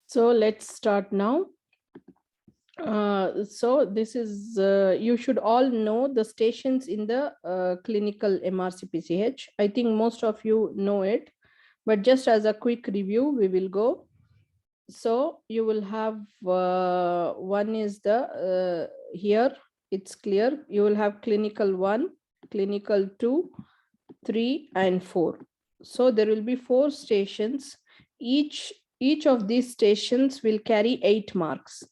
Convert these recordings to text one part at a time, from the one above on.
So let's start now. So this is, you should all know the stations in the clinical MRCPCH. I think most of you know it, but just as a quick review, we will go. So you will have, one is the, here, it's clear. You will have clinical 1, clinical 2, 3, and 4. So there will be 4 stations. Each of these stations will carry 8 marks.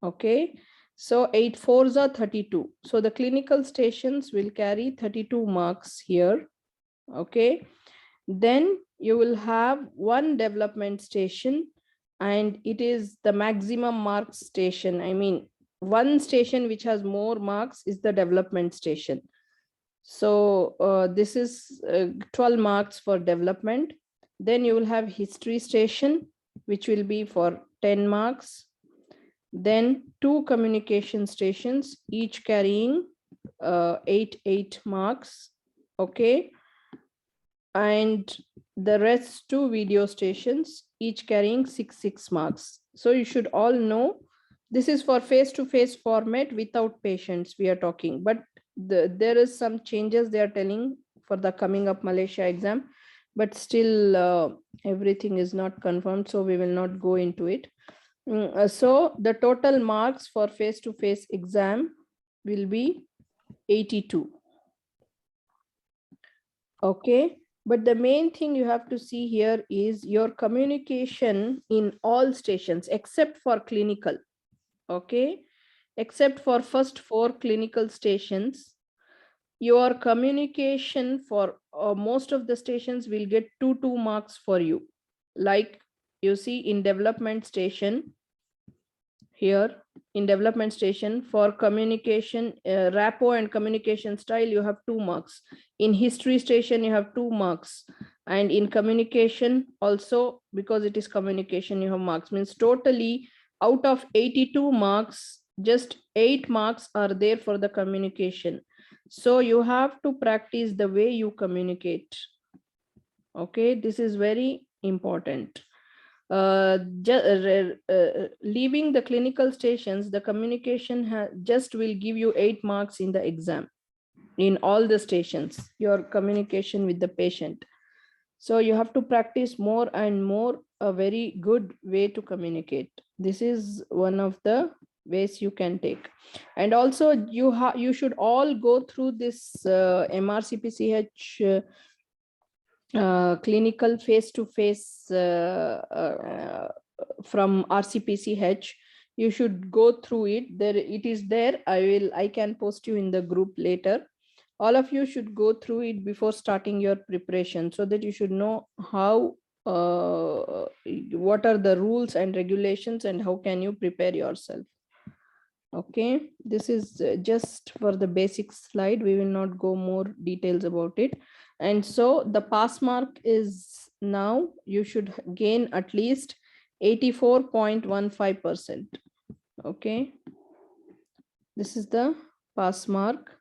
Okay, so 8 4s are 32. So the clinical stations will carry 32 marks here. Okay, then you will have one development station, and it is the maximum marks station. I mean, one station which has more marks is the development station. So this is 12 marks for development. Then you will have history station, which will be for 10 marks. Then 2 communication stations, each carrying 8 marks. Okay. And the rest 2 video stations, each carrying 6 marks. So you should all know this is for face-to-face format without patients we are talking, but there is some changes they are telling for the coming up Malaysia exam, but still everything is not confirmed, so we will not go into it. So the total marks for face-to-face exam will be 82. Okay, but the main thing you have to see here is your communication in all stations except for clinical. Okay, except for first 4 clinical stations, your communication for most of the stations will get 2 marks for you. Like you see in development station, here in development station for communication, rapport and communication style, you have 2 marks. In history station, you have 2 marks. And in communication also, because it is communication, you have marks. Means totally out of 82 marks, just 8 marks are there for the communication. So you have to practice the way you communicate. Okay, this is very important. Leaving the clinical stations, the communication just will give you 8 marks in the exam in all the stations, your communication with the patient. So you have to practice more and more a very good way to communicate. This is one of the ways you can take. And also you should all go through this MRCPCH clinical face-to-face from RCPCH. You should go through it. There it is there. I can post you in the group later. All of you should go through it before starting your preparation, so that you should know how what are the rules and regulations and how can you prepare yourself. Okay, this is just for the basic slide. We will not go more details about it. And so the pass mark is, now you should gain at least 84.15%. Okay, this is the pass mark,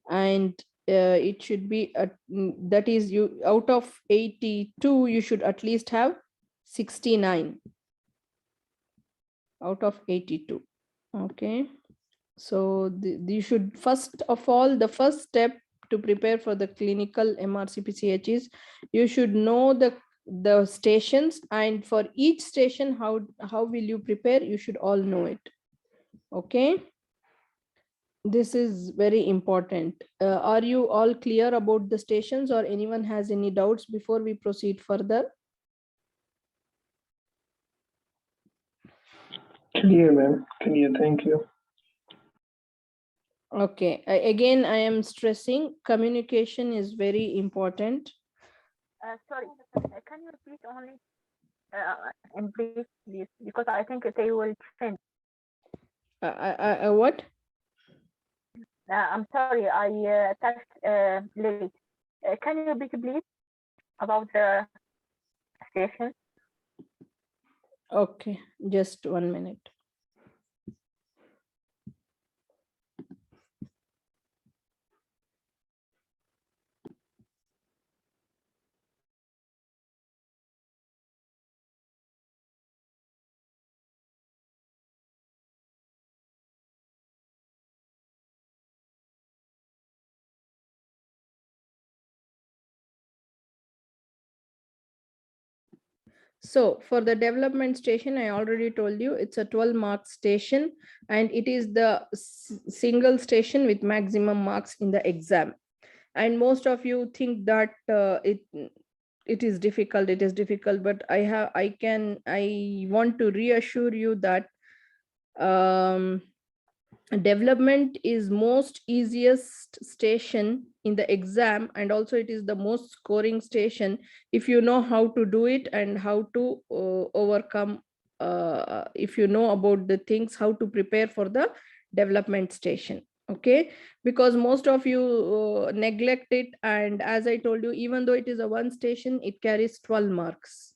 and it should be that is, you out of 82 you should at least have 69 out of 82. Okay, so you should, first of all, the first step to prepare for the clinical MRCPCH is you should know the stations, and for each station how will you prepare, you should all know it. Okay, this is very important. Are you all clear about the stations, or anyone has any doubts before we proceed further? Clear, ma'am. Clear. Thank you. Okay, again, I am stressing communication is very important. Sorry, can you repeat only in brief, please? Because I think they will change. What? I'm sorry, I touched late. Can you repeat, please, about the station? Okay, just 1 minute. So for the development station, I already told you it's a 12 mark station, and it is the single station with maximum marks in the exam. And most of you think that it is difficult, but I want to reassure you that development is most easiest station in the exam, and also it is the most scoring station if you know how to do it and how to overcome, if you know about the things, how to prepare for the development station. Okay, because most of you neglect it, and as I told you, even though it is a one station, it carries 12 marks.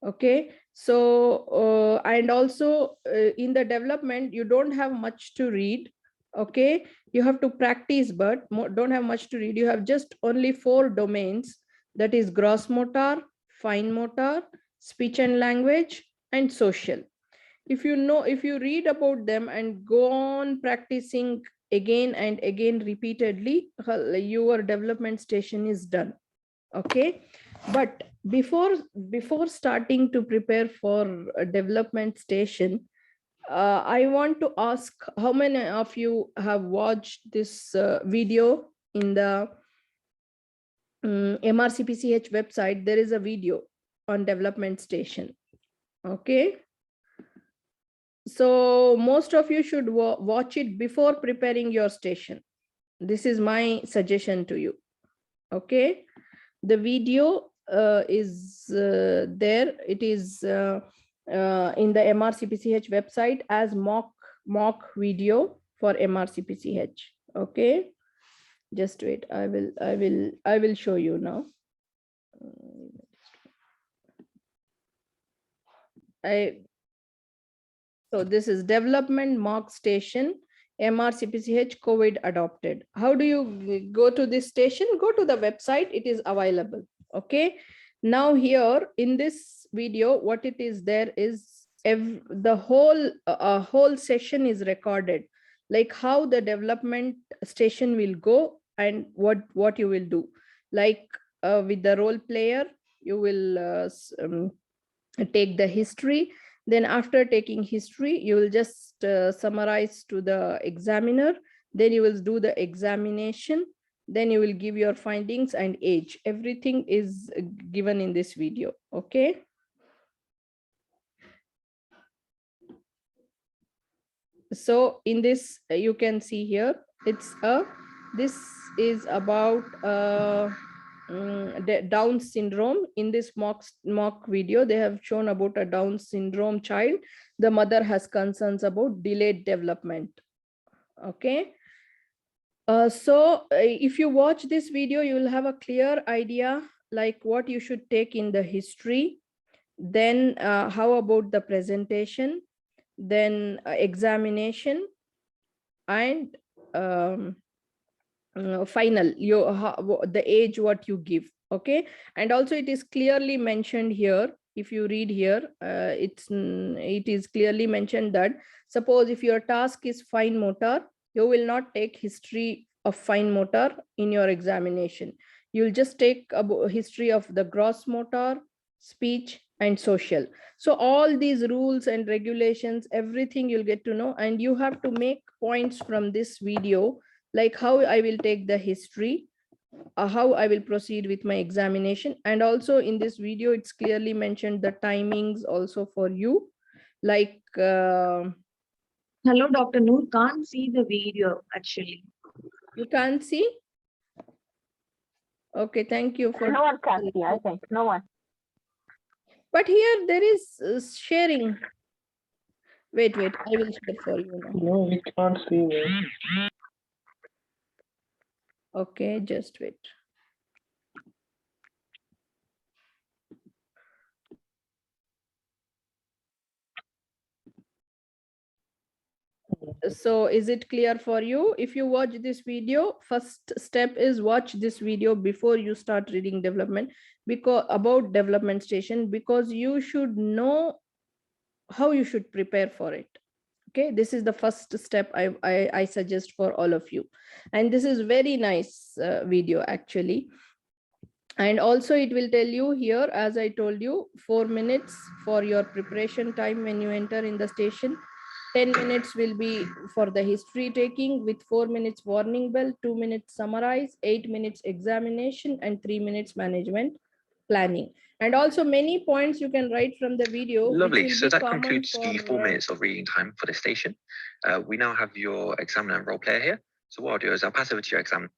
Okay, so and also in the development you don't have much to read. Okay, you have to practice, but don't have much to read. You have just only 4 domains, that is gross motor, fine motor, speech and language, and social. If you read about them and go on practicing again and again repeatedly, your development station is done. Okay, but before starting to prepare for a development station, I want to ask how many of you have watched this video in the Mrcpch website. There is a video on development station. Okay, so most of you should watch it before preparing your station. This is my suggestion to you. Okay, the video is there. It is in the Mrcpch website as mock video for Mrcpch. Okay, just wait. I will show you now. So this is development mock station, Mrcpch COVID adopted. How do you go to this station? Go to the website, it is available. Okay, now here in this video, what it is there is the whole session is recorded, like how the development station will go and what you will do. Like with the role player, you will take the history. Then after taking history, you will just summarize to the examiner. Then you will do the examination. Then you will give your findings and age. Everything is given in this video. Okay. So in this, you can see here, this is about the Down syndrome. In this mock video, they have shown about a Down syndrome child. The mother has concerns about delayed development. Okay. So if you watch this video, you will have a clear idea like what you should take in the history. Then how about the presentation, then examination, and final the age what you give. Okay, and also it is clearly mentioned here. If you read here, it is clearly mentioned that suppose if your task is fine motor, you will not take history of fine motor in your examination. You'll just take a history of the gross motor, speech, and social. So all these rules and regulations, everything you'll get to know, and you have to make points from this video, like how I will take the history, how I will proceed with my examination. And also in this video, it's clearly mentioned the timings also for you. Like, hello, Dr. Noor, can't see the video actually. You can't see? Okay, thank you for. No one can see, I think. No one. But here there is sharing. Wait, I will share for you now. No, we can't see, ma'am. Okay, just wait. So is it clear for you? If you watch this video, first step is watch this video before you start reading development, because about development station, because you should know how you should prepare for it. Okay, this is the first step I suggest for all of you. And this is very nice video actually. And also it will tell you here, as I told you, 4 minutes for your preparation time when you enter in the station. 10 minutes will be for the history taking with 4 minutes warning bell, 2 minutes summarize, 8 minutes examination, and 3 minutes management planning. And also many points you can write from the video. Lovely. So that concludes the 4 minutes of reading time for the station. We now have your examiner and role player here. So what I'll do is I'll pass over to your examiner.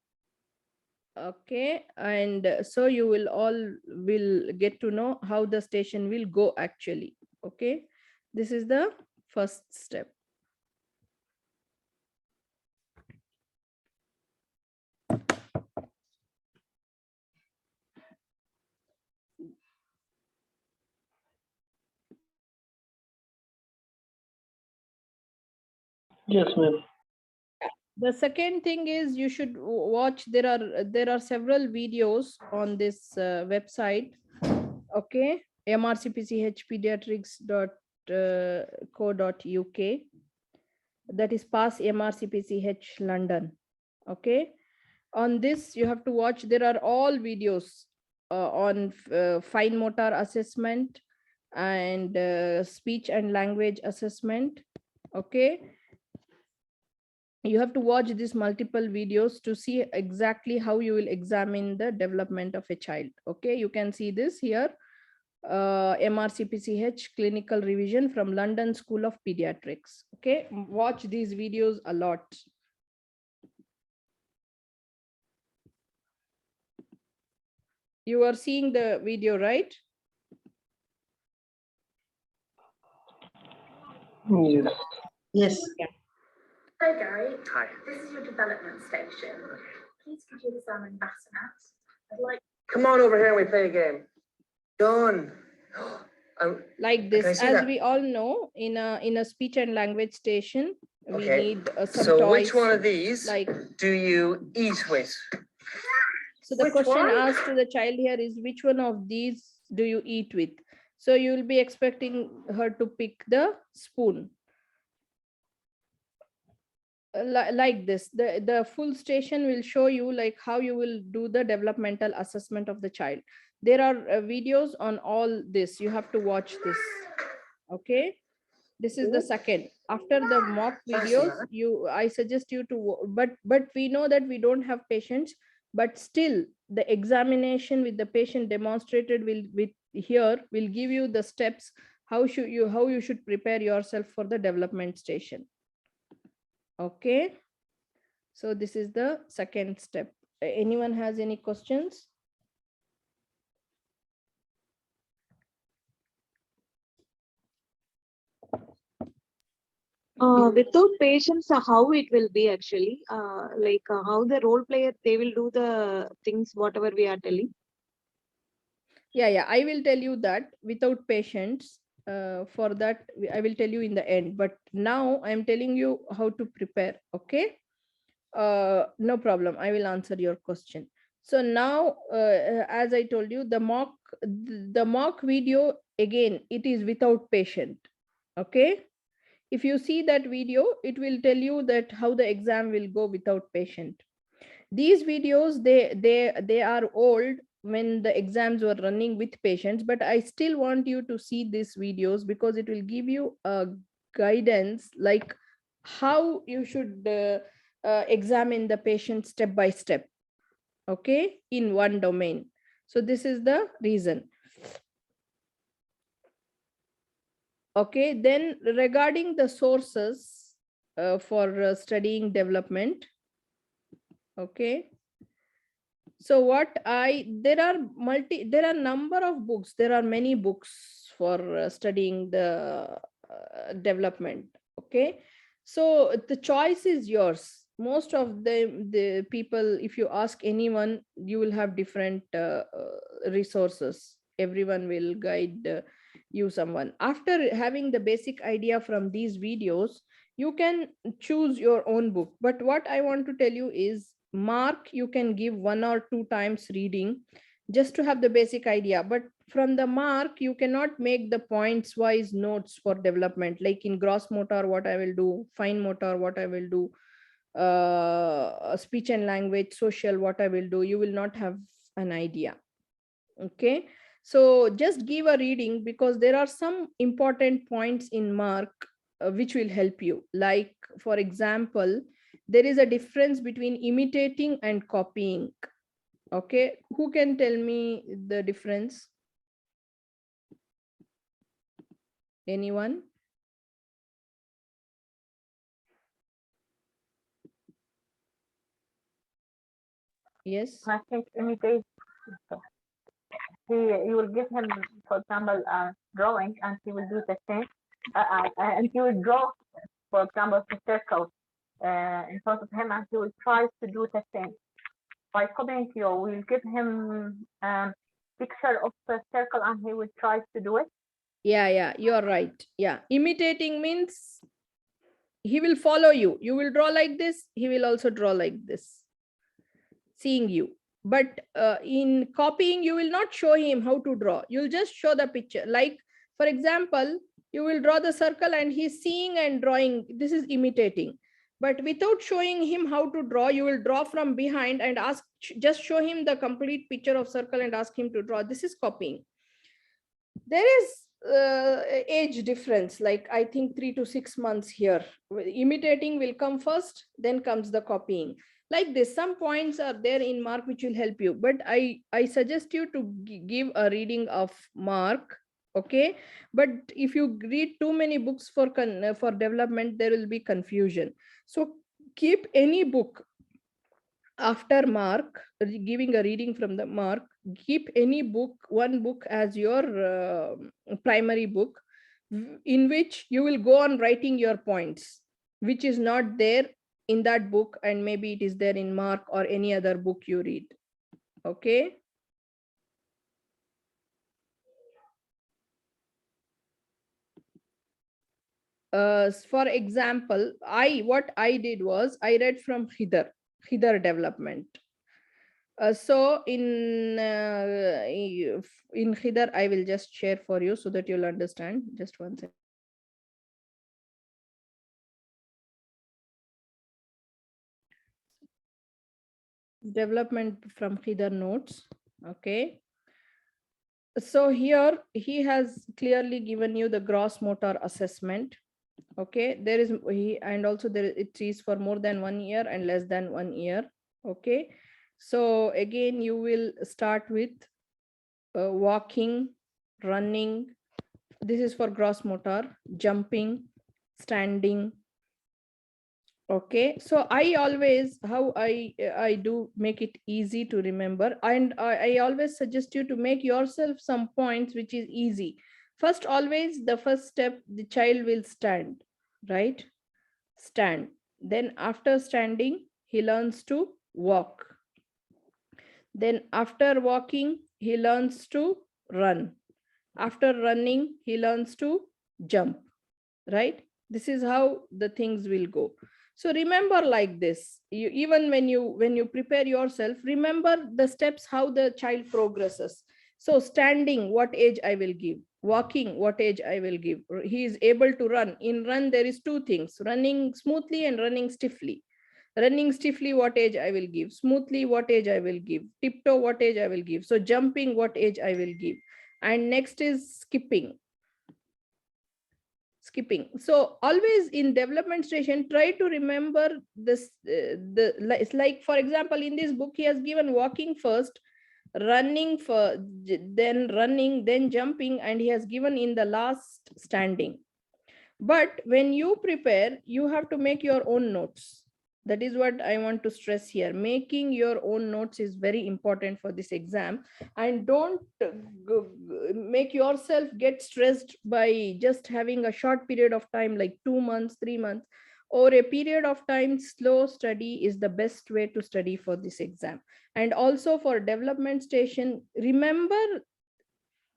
Okay, and so you will all will get to know how the station will go actually. Okay, this is the first step. Yes, ma'am. The second thing is you should watch. There are several videos on this website. Okay, mrcpchpediatrics.co.uk. That is Pass Mrcpch London. Okay, on this you have to watch. There are all videos on fine motor assessment and speech and language assessment. Okay, you have to watch these multiple videos to see exactly how you will examine the development of a child. Okay, you can see this here, Mrcpch clinical revision from London School of Pediatrics. Okay, watch these videos a lot. You are seeing the video, right? Yes. Yes. Hi Gary, Hi. this is your development station. Please could you examine Bassinat? I'd like. Come on over here and we play a game. Done. Like Can I this, see as that? we all know, in a speech and language station, we Okay. need some So toys. which one of these like, do you eat with? so the Which question one? asked to the child here is, which one of these do you eat with? So you will be expecting her to pick the spoon. Like this, the full station will show you like how you will do the developmental assessment of the child. There are videos on all this. You have to watch this. Okay, this is the second. After the mock videos, I suggest you to, but we know that we don't have patients, but still the examination with the patient demonstrated will give you the steps how you should prepare yourself for the development station. Okay, so this is the second step. Anyone has any questions? Without patients, how it will be actually? How the role player, they will do the things, whatever we are telling. Yeah, I will tell you that without patients. For that, I will tell you in the end. But now I am telling you how to prepare. Okay, no problem. I will answer your question. So now, as I told you, the mock video, again, it is without patient. Okay, if you see that video, it will tell you that how the exam will go without patient. These videos, they are old when the exams were running with patients, but I still want you to see these videos because it will give you a guidance like how you should examine the patient step by step, okay, in one domain. So this is the reason. Okay, then regarding the sources for studying development. Okay, so there are number of books. There are many books for studying the development. Okay, so the choice is yours. Most of the people, if you ask anyone, you will have different resources. Everyone will guide you someone. After having the basic idea from these videos, you can choose your own book. But what I want to tell you is, mark you can give 1 or 2 times reading just to have the basic idea, but from the mark you cannot make the points wise notes for development, like in gross motor what I will do, fine motor what I will do, speech and language, social what I will do. You will not have an idea. Okay, so just give a reading, because there are some important points in mark which will help you. Like, for example, there is a difference between imitating and copying. Okay, who can tell me the difference? Anyone? Yes. I think imitate. You will give him, for example, drawing, and he will do the same. And he will draw, for example, the circle in front of him, and he will try to do the same. By copying you, we'll give him picture of the circle, and he will try to do it. Yeah, you're right. Yeah, imitating means he will follow you. You will draw like this, he will also draw like this, seeing you. But in copying, you will not show him how to draw. You'll just show the picture. Like, for example, you will draw the circle and he's seeing and drawing. This is imitating. But without showing him how to draw, you will draw from behind and ask, just show him the complete picture of circle and ask him to draw. This is copying. There is age difference, like I think 3 to 6 months here. Imitating will come first, then comes the copying. Like this, some points are there in mark which will help you, but I suggest you to give a reading of mark. Okay, but if you read too many books for development, there will be confusion. So keep any book after mark, giving a reading from the mark, keep any book, one book as your primary book, in which you will go on writing your points, which is not there in that book, and maybe it is there in mark or any other book you read. Okay. For example, what I did was I read from Khidr development. So in Khidr, I will just share for you so that you'll understand. Just one second. Development from Khidr notes. Okay. So here he has clearly given you the gross motor assessment. Okay, there is and also there it is for more than 1 year and less than 1 year. Okay, so again you will start with walking, running. This is for gross motor, jumping, standing. Okay, so I always, how I do make it easy to remember, and I always suggest you to make yourself some points which is easy. First, always the first step, the child will stand, right? Stand. Then after standing, he learns to walk. Then after walking, he learns to run. After running, he learns to jump, right? This is how the things will go. So remember like this, you, even when you prepare yourself, remember the steps, how the child progresses. So standing, what age I will give. Walking, what age I will give. He is able to run. In run, there is two things, running smoothly and running stiffly. Running stiffly, what age I will give. Smoothly, what age I will give. Tiptoe, what age I will give. So jumping, what age I will give. And next is skipping. So always in development station, try to remember this. Like for example, in this book, he has given walking first, running for, then running, then jumping, and he has given in the last standing. But when you prepare, you have to make your own notes. That is what I want to stress here. Making your own notes is very important for this exam, and don't make yourself get stressed by just having a short period of time, like 2 months, 3 months, or a period of time. Slow study is the best way to study for this exam. And also for development station, remember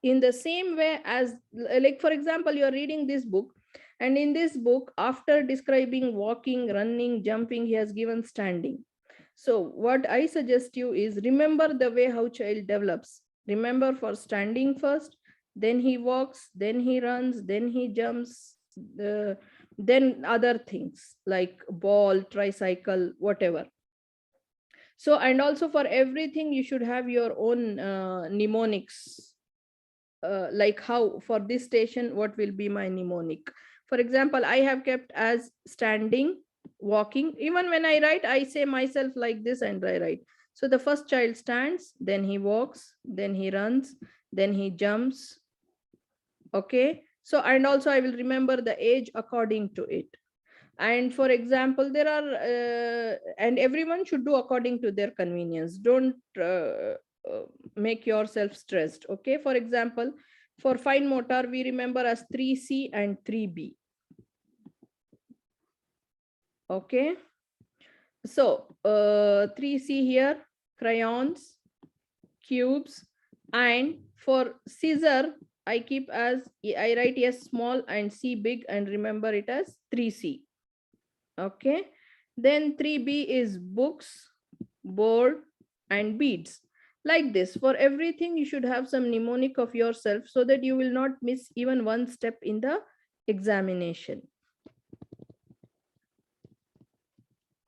in the same way as, like for example, you're reading this book, and in this book, after describing walking, running, jumping, he has given standing. So what I suggest you is remember the way how child develops. Remember for standing first, then he walks, then he runs, then he jumps, then other things like ball, tricycle, whatever. So, and also for everything, you should have your own mnemonics. Like how for this station, what will be my mnemonic? For example, I have kept as standing, walking. Even when I write, I say myself like this and I write. So the first child stands, then he walks, then he runs, then he jumps. Okay. So, and also I will remember the age according to it. And for example, there are and everyone should do according to their convenience. Don't make yourself stressed. Okay. For example, for fine motor, we remember as 3C and 3B. Okay. So 3C here, crayons, cubes, and for scissor, I keep as, I write S small and C big and remember it as 3C. Okay. Then 3B is books, board, and beads. Like this, for everything, you should have some mnemonic of yourself so that you will not miss even one step in the examination.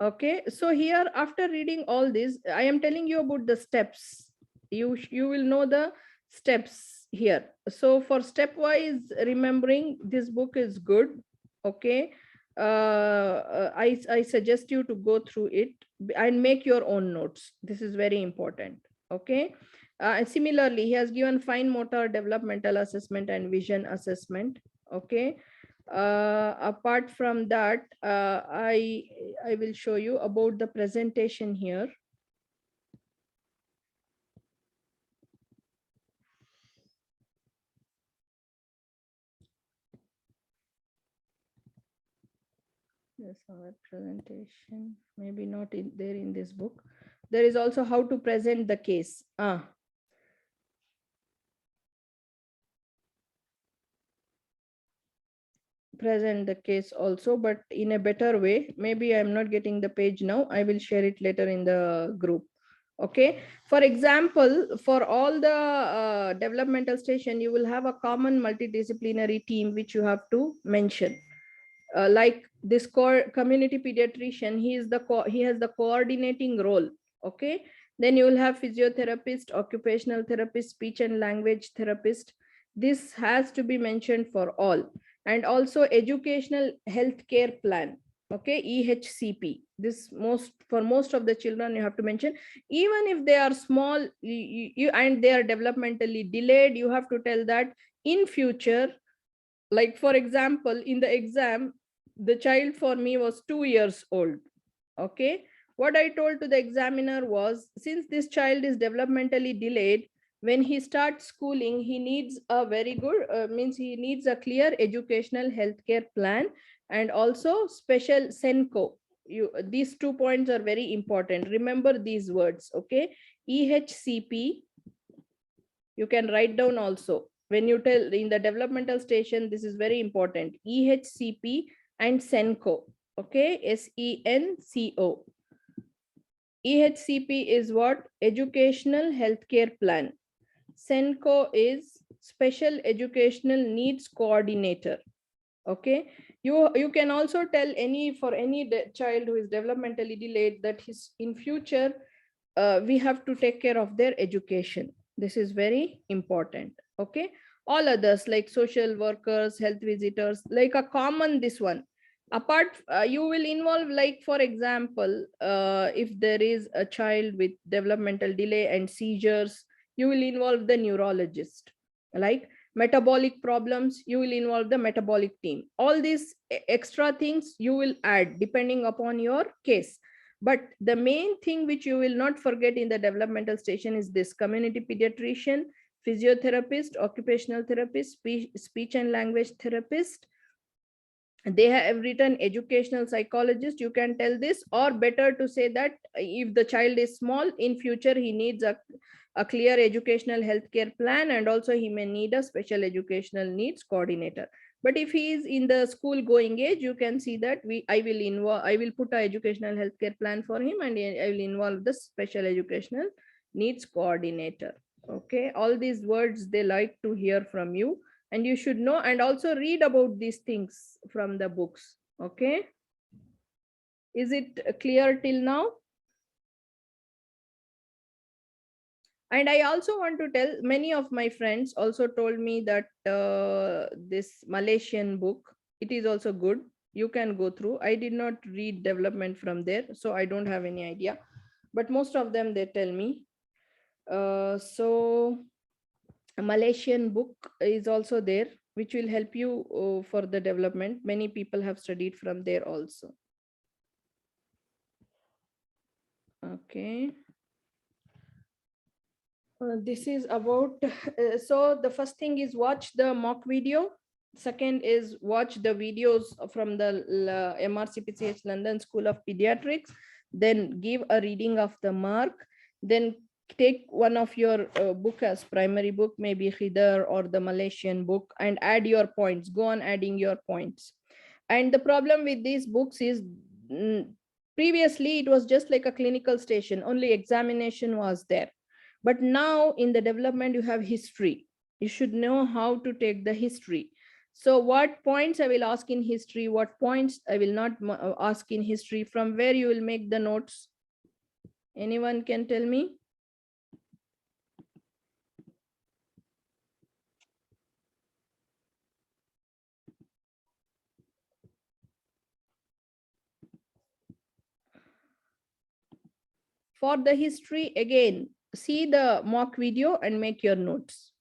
Okay, so here after reading all this, I am telling you about the steps. You will know the steps here. So for stepwise remembering, this book is good. Okay, I suggest you to go through it and make your own notes. This is very important. Okay. And similarly, he has given fine motor, developmental assessment, and vision assessment. Okay. Apart from that, I will show you about the presentation here. Yes, our presentation, maybe not in there in this book. There is also how to present the case. Present the case also, but in a better way. Maybe I'm not getting the page now. I will share it later in the group. Okay. For example, for all the developmental station, you will have a common multidisciplinary team which you have to mention. Like this core community pediatrician, he has the coordinating role. Okay. Then you will have physiotherapist, occupational therapist, speech and language therapist. This has to be mentioned for all. And also educational healthcare plan. Okay, EHCP. This for most of the children you have to mention. Even if they are small and they are developmentally delayed, you have to tell that in future. Like for example, in the exam, the child for me was 2 years old. Okay, what I told to the examiner was, since this child is developmentally delayed, when he starts schooling, he needs a very good means he needs a clear educational healthcare plan and also special Senko. These 2 points are very important. Remember these words. Okay, EHCP, you can write down also. When you tell in the developmental station, this is very important. EHCP and Senko. Okay, SENCO. EHCP is what? Educational healthcare plan. Senko is special educational needs coordinator. Okay, you can also tell for any child who is developmentally delayed that in future we have to take care of their education. This is very important. Okay, all others like social workers, health visitors, like a common this one. Apart, you will involve, like for example, if there is a child with developmental delay and seizures, you will involve the neurologist. Like metabolic problems, you will involve the metabolic team. All these extra things you will add depending upon your case. But the main thing which you will not forget in the developmental station is this: community pediatrician, physiotherapist, occupational therapist, speech and language therapist. They have written educational psychologist. You can tell this, or better to say that if the child is small, in future he needs a clear educational healthcare plan, and also he may need a special educational needs coordinator. But if he is in the school going age, you can see that I will put a educational healthcare plan for him, and I will involve the special educational needs coordinator. Okay, all these words they like to hear from you, and you should know and also read about these things from the books. Okay, is it clear till now? And I also want to tell, many of my friends also told me that this Malaysian book, it is also good. You can go through. I did not read development from there, so I don't have any idea. But most of them, they tell me. So a Malaysian book is also there, which will help you for the development. Many people have studied from there also. Okay. This is about, so the first thing is watch the mock video. Second is watch the videos from the Mrcpch London School of Pediatrics. Then give a reading of the mark. Then take one of your book as primary book, maybe Khidr or the Malaysian book, and add your points. Go on adding your points. And the problem with these books is, previously it was just like a clinical station, only examination was there. But now in the development, you have history. You should know how to take the history. So what points I will ask in history, what points I will not ask in history, from where you will make the notes? Anyone can tell me? For the history, again, see the mock video and make your notes.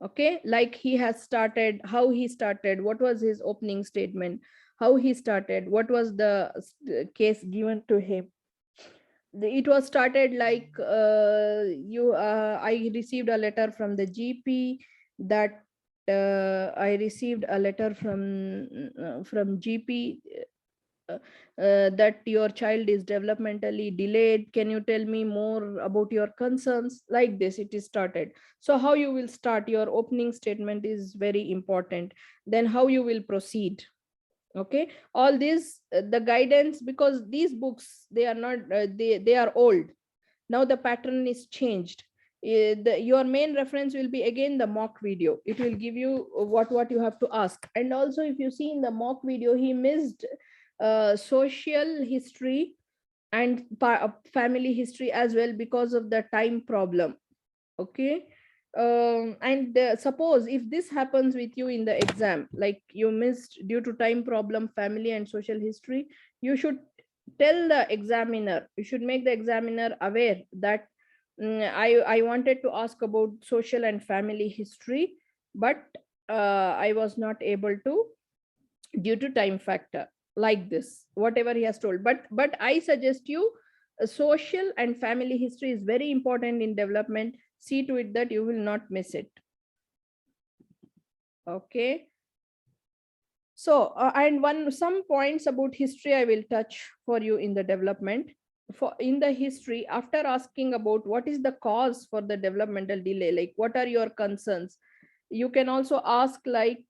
Okay, like he has started, how he started, what was his opening statement, how he started, what was the case given to him. It was started like I received a letter from the GP that I received a letter from GP that your child is developmentally delayed. Can you tell me more about your concerns? Like this, it is started. So how you will start your opening statement is very important. Then how you will proceed. Okay, all this, the guidance, because these books, they are not, they are old. Now the pattern is changed. Your main reference will be again the mock video. It will give you what you have to ask. And also, if you see in the mock video, he missed social history and family history as well because of the time problem. Okay. And suppose if this happens with you in the exam, like you missed due to time problem family and social history, you should tell the examiner, you should make the examiner aware that I wanted to ask about social and family history, but I was not able to due to time factor. Like this, whatever he has told. But I suggest you, social and family history is very important in development. See to it that you will not miss it. Okay. So and some points about history I will touch for you in the development. For in the history, after asking about what is the cause for the developmental delay, like what are your concerns, you can also ask like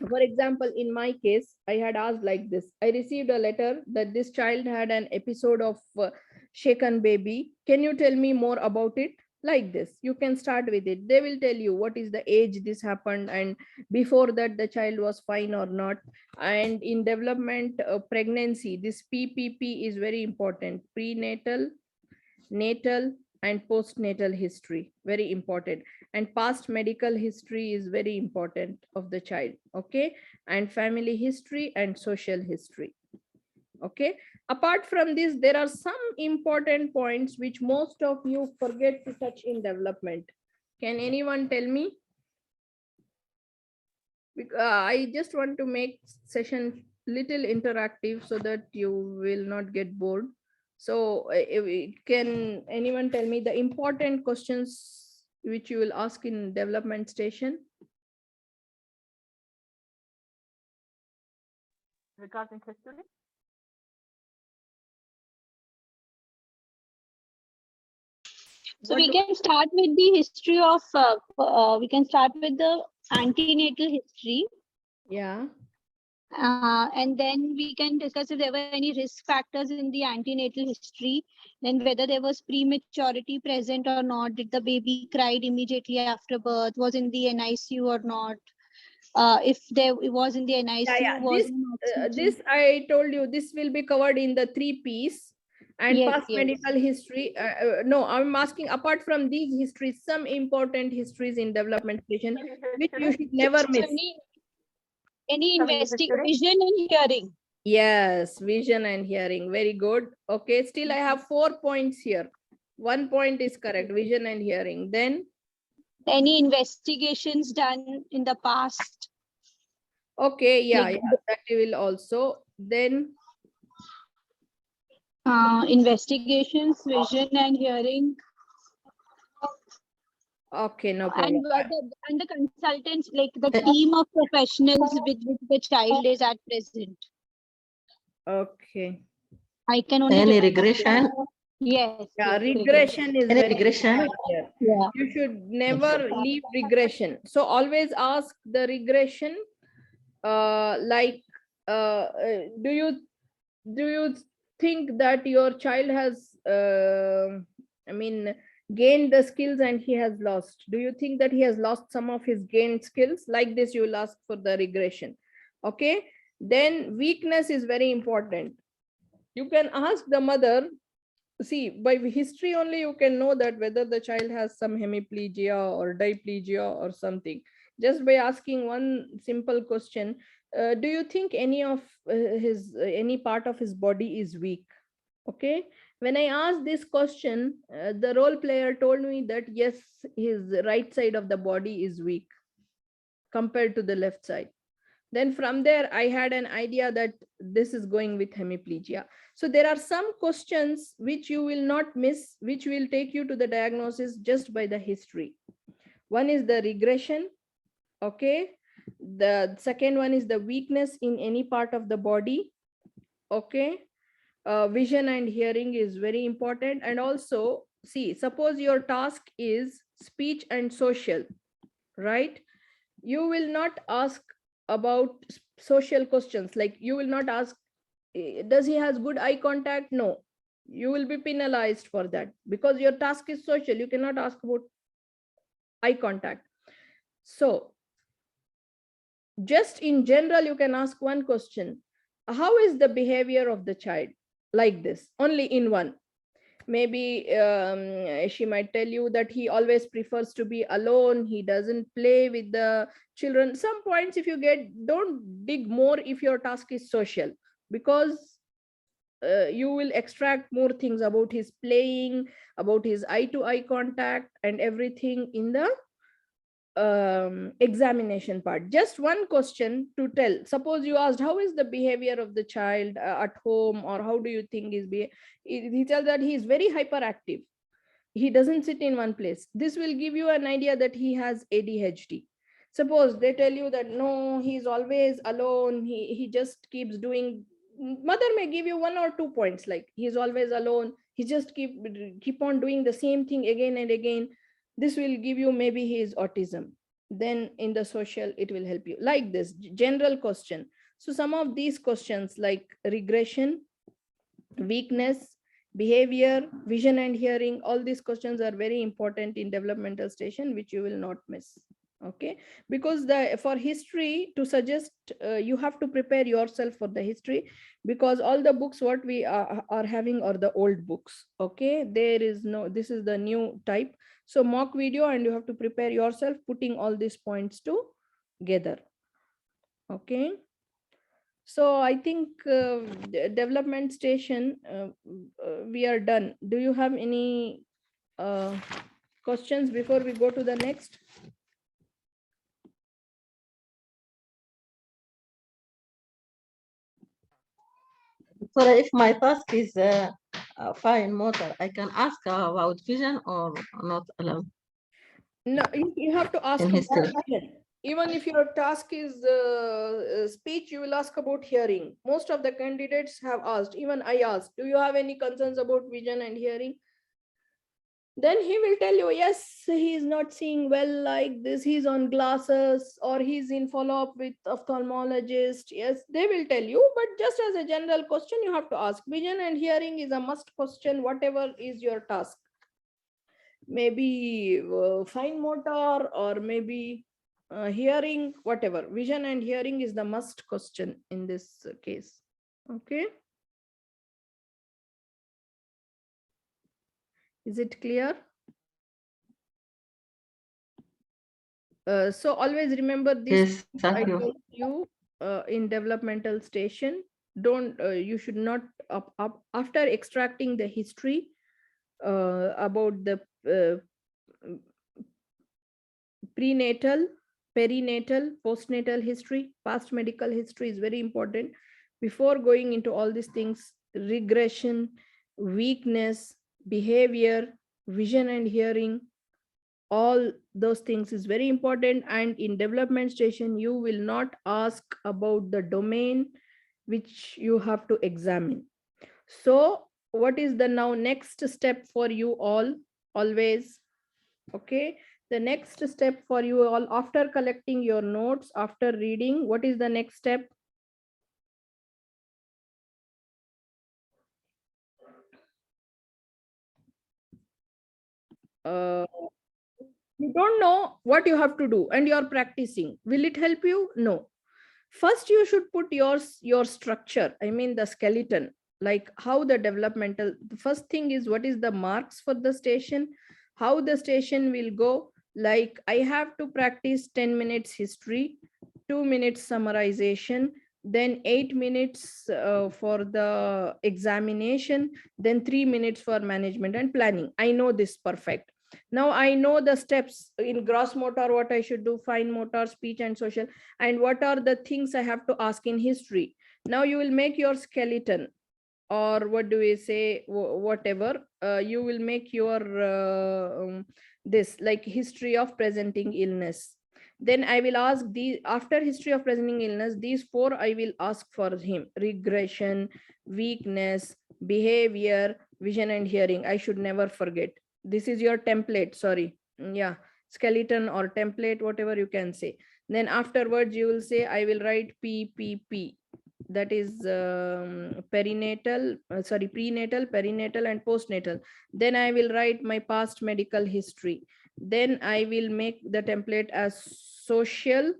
for example, in my case, I had asked like this. I received a letter that this child had an episode of shaken baby. Can you tell me more about it? Like this, you can start with it. They will tell you what is the age this happened, and before that the child was fine or not. And in development, pregnancy, this PPP is very important. Prenatal, natal, and postnatal history, very important. And past medical history is very important of the child. Okay. And family history and social history. Okay. Apart from this, there are some important points which most of you forget to touch in development. Can anyone tell me? I just want to make session little interactive so that you will not get bored. So can anyone tell me the important questions which you will ask in development station? Regarding history? So we can start with the history of, we can start with the antenatal history. Yeah. And then we can discuss if there were any risk factors in the antenatal history, then whether there was prematurity present or not, did the baby cried immediately after birth, was in the NICU or not, if there it was in the NICU, Yeah. was This, in oxygen. this I told you, this will be covered in the 3 Ps. and Yes, past yes. medical history. No, I'm asking apart from these histories, some important histories in development station, which you should never So miss. any Some history? investigation and hearing. Yes, vision and hearing. Very good. Okay, still I have 4 points here. 1 point is correct, vision and hearing. Then, Any investigations done in the past. okay, yeah, Like yeah, that will also. Then, investigations, vision and hearing, okay, no problem. and the consultants, like the team of professionals with which the child is at present. Okay. I can only Any remember. regression? Yes. Yeah, yes, regression is Any very regression? important here. Yeah. You should never leave regression. So always ask the regression, do you think that your child has, I mean, gained the skills and he has lost? Do you think that he has lost some of his gained skills? Like this, you will ask for the regression. Okay. Then weakness is very important. You can ask the mother. See, by history only you can know that whether the child has some hemiplegia or diplegia or something, just by asking one simple question. Do you think any of any part of his body is weak? Okay, when I asked this question, the role player told me that yes, his right side of the body is weak compared to the left side. Then from there I had an idea that this is going with hemiplegia. So there are some questions which you will not miss, which will take you to the diagnosis just by the history. One is the regression. Okay, the second one is the weakness in any part of the body. Okay, vision and hearing is very important. And also, see, suppose your task is speech and social, right? You will not ask about social questions. Like you will not ask, does he has good eye contact? No, you will be penalized for that because your task is social. You cannot ask about eye contact. So just in general, you can ask one question: how is the behavior of the child? Like this, only in one. Maybe she might tell you that he always prefers to be alone. He doesn't play with the children. Some points, if you get, don't dig more if your task is social, because you will extract more things about his playing, about his eye to eye contact and everything in the examination part. Just one question to tell. Suppose you asked, how is the behavior of the child at home, or how do you think he tells that he is very hyperactive. He doesn't sit in one place. This will give you an idea that he has ADHD. Suppose they tell you that no, he's always alone. He just keeps doing. Mother may give you 1 or 2 points, like he's always alone. He just keep on doing the same thing again and again. This will give you maybe he is autism. Then in the social, it will help you like this general question. So some of these questions like regression, weakness, behavior, vision and hearing, all these questions are very important in developmental station, which you will not miss. Okay, because for history to suggest, you have to prepare yourself for the history, because all the books what we are having are the old books. Okay, there is no, this is the new type. So mock video, and you have to prepare yourself putting all these points together. Okay, so I think development station, we are done. Do you have any questions before we go to the next? So if my task is fine motor, I can ask about vision or not allowed No, you have to ask in about history. vision. Even if your task is speech, you will ask about hearing. Most of the candidates have asked, even I asked, do you have any concerns about vision and hearing? Then he will tell you, yes, he is not seeing well like this, he's on glasses, or he's in follow-up with ophthalmologist. Yes, they will tell you, but just as a general question, you have to ask. Vision and hearing is a must question, whatever is your task. Maybe fine motor, or maybe hearing, whatever. Vision and hearing is the must question in this case. Okay. Is it clear? So always remember this. Yes, thank I you. told you in developmental station, don't you should not after extracting the history about the prenatal, perinatal, postnatal history, past medical history is very important. Before going into all these things, regression, weakness, behavior, vision and hearing, all those things is very important. And in development station, you will not ask about the domain which you have to examine. So what is the now next step for you all? Always, okay, the next step for you all after collecting your notes, after reading, what is the next step? You don't know what you have to do and you are practicing. Will it help you? No. First you should put your structure, I mean the skeleton, like how the developmental, the first thing is what is the marks for the station, how the station will go. Like I have to practice 10 minutes history, 2 minutes summarization, then 8 minutes for the examination, then 3 minutes for management and planning. I know this perfect. Now I know the steps in gross motor, what I should do, fine motor, speech and social, and what are the things I have to ask in history. Now you will make your skeleton, or what do we say, whatever, you will make your this like history of presenting illness. Then I will ask the after history of presenting illness, these 4 I will ask for him: regression, weakness, behavior, vision and hearing. I should never forget. This is your template, sorry. Yeah, skeleton or template, whatever you can say. Then afterwards you will say I will write PPP, that is perinatal, prenatal, perinatal and postnatal. Then I will write my past medical history. Then I will make the template as social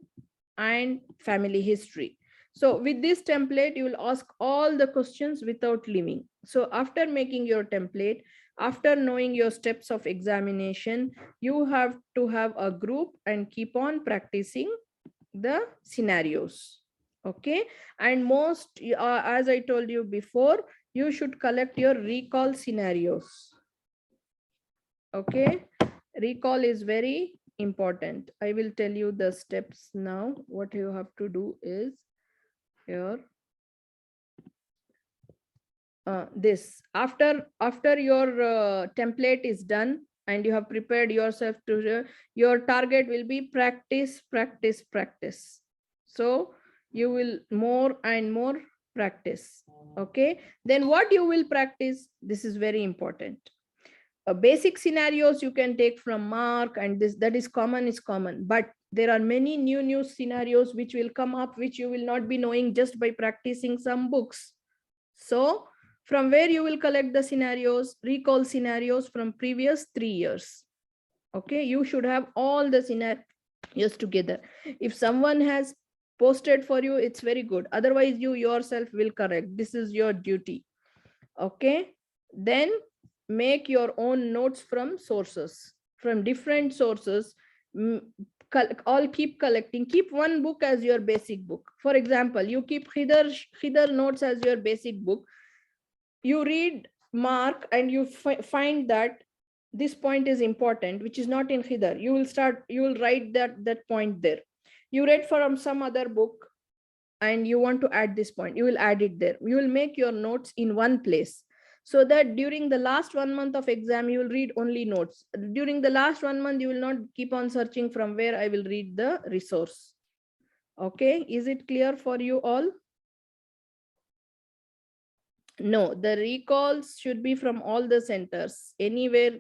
and family history. So with this template, you will ask all the questions without leaving. So after making your template, after knowing your steps of examination, you have to have a group and keep on practicing the scenarios. Okay. And most, as I told you before, you should collect your recall scenarios. Okay. Recall is very important. I will tell you the steps now. What you have to do is here. This after your template is done and you have prepared yourself to your target will be practice, practice, practice. So you will more and more practice. Okay. Then what you will practice, this is very important. Basic scenarios you can take from Mark, and this that is common, but there are many new scenarios which will come up, which you will not be knowing just by practicing some books. So from where you will collect the scenarios, recall scenarios from previous 3 years. Okay, you should have all the scenarios together. If someone has posted for you, it's very good. Otherwise, you yourself will correct. This is your duty. Okay, then make your own notes from sources, from different sources. All keep collecting. Keep one book as your basic book. For example, you keep Khidr notes as your basic book. You read Mark and you find that this point is important, which is not in Khidr. You will write that point there. You read from some other book and you want to add this point, you will add it there. You will make your notes in one place, so that during the last 1 month of exam, you will read only notes. During the last 1 month, you will not keep on searching from where I will read the resource. Okay, is it clear for you all? No, the recalls should be from all the centers, anywhere,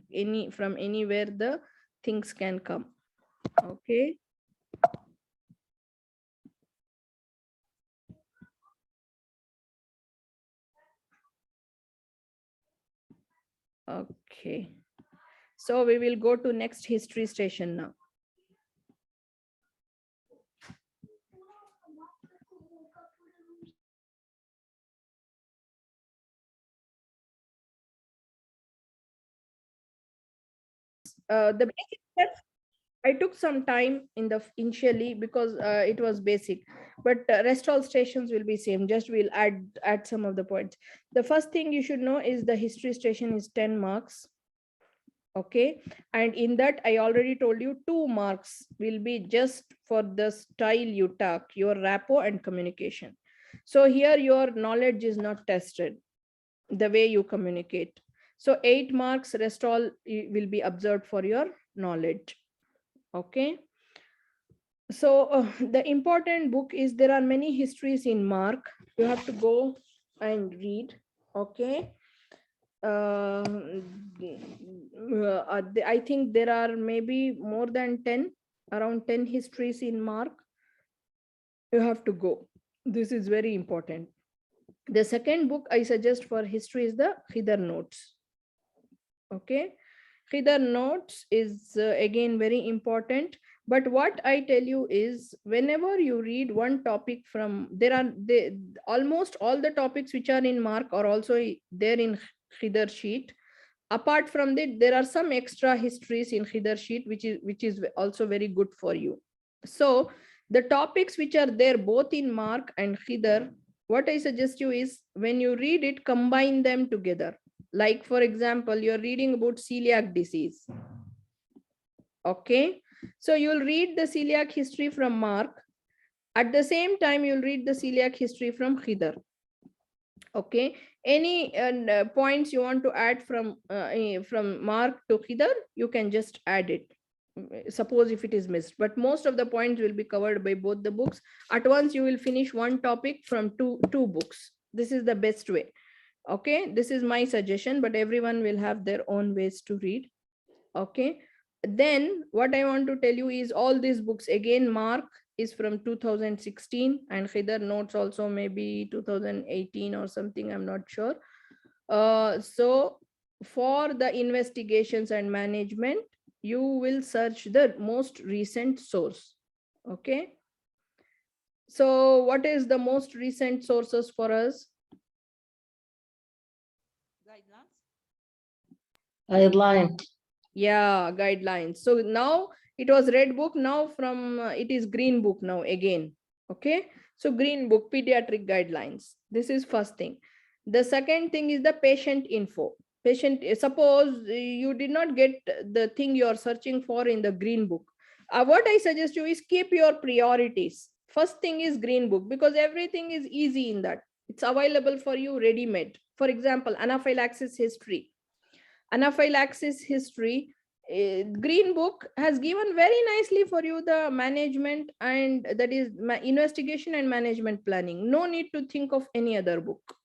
from anywhere the things can come. Okay. Okay. So we will go to next history station now. the basic steps, I took some time in the initially because it was basic, but rest all stations will be same. Just we'll add some of the points. The first thing you should know is the history station is 10 marks. Okay, and in that I already told you 2 marks will be just for the style you talk, your rapport and communication. So here your knowledge is not tested, the way you communicate. So 8 marks, rest all will be observed for your knowledge. Okay, so the important book is, there are many histories in Mark, you have to go and read. Okay, I think there are maybe more than 10, around 10 histories in Mark. You have to go. This is very important. The second book I suggest for history is the Khidr Notes. Okay, Khidr Notes is again very important. But what I tell you is, whenever you read one topic from, almost all the topics which are in Mark are also there in Khidr sheet. Apart from that, there are some extra histories in Khidr sheet, which is also very good for you. So the topics which are there both in Mark and Khidr, what I suggest you is, when you read it, combine them together. Like for example, you're reading about celiac disease. Okay, so you'll read the celiac history from Mark. At the same time, you'll read the celiac history from Khidr. Okay, any points you want to add from Mark to Khidr, you can just add it. Suppose if it is missed, but most of the points will be covered by both the books. At once you will finish one topic from two books. This is the best way. Okay, this is my suggestion, but everyone will have their own ways to read. Okay, then what I want to tell you is, all these books, again, Mark is from 2016 and Khidr Notes also maybe 2018 or something, I'm not sure. So for the investigations and management, you will search the most recent source. Okay, so what is the most recent sources for us? Guideline. Yeah, guidelines. So now it was red book, now from it is green book now again. Okay, so green book, pediatric guidelines. This is first thing. The second thing is the patient info. Patient, suppose you did not get the thing you are searching for in the green book. What I suggest you is, keep your priorities. First thing is green book, because everything is easy in that. It's available for you ready-made. For example, anaphylaxis history. Anaphylaxis history, green book has given very nicely for you the management, and that is investigation and management planning. No need to think of any other book.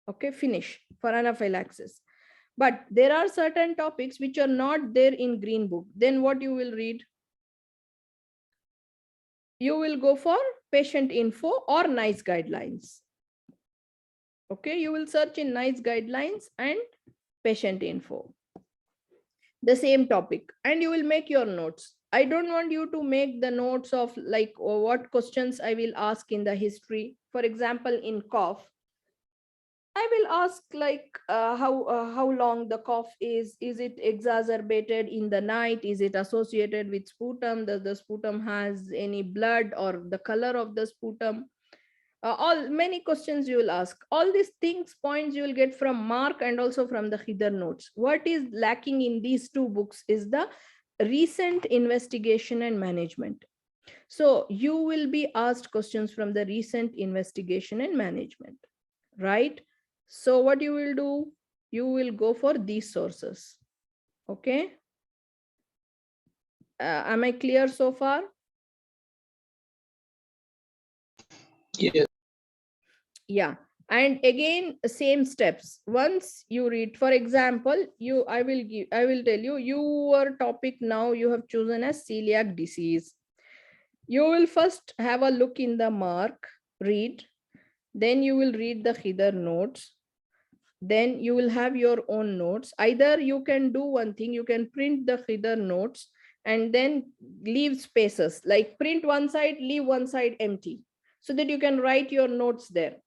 Okay, finish for anaphylaxis. But there are certain topics which are not there in green book. Then what you will read? You will go for patient info or NICE guidelines. Okay, you will search in NICE guidelines and patient info, the same topic, and you will make your notes. I don't want you to make the notes of like what questions I will ask in the history. For example, in cough, I will ask like how long the cough is it exacerbated in the night, is it associated with sputum, does the sputum has any blood, or the color of the sputum. All many questions you will ask. All these things, points you will get from Mark and also from the Khidr Notes. What is lacking in these two books is the recent investigation and management. So you will be asked questions from the recent investigation and management, right? So what you will do, you will go for these sources. Okay, am I clear so far? Yes. Yeah, and again, same steps. Once you read, for example, I will tell you, your topic now you have chosen as celiac disease. You will first have a look in the Mark, read, then you will read the Khidr Notes, then you will have your own notes. Either you can do one thing, you can print the Khidr Notes and then leave spaces, like print one side, leave one side empty, so that you can write your notes there.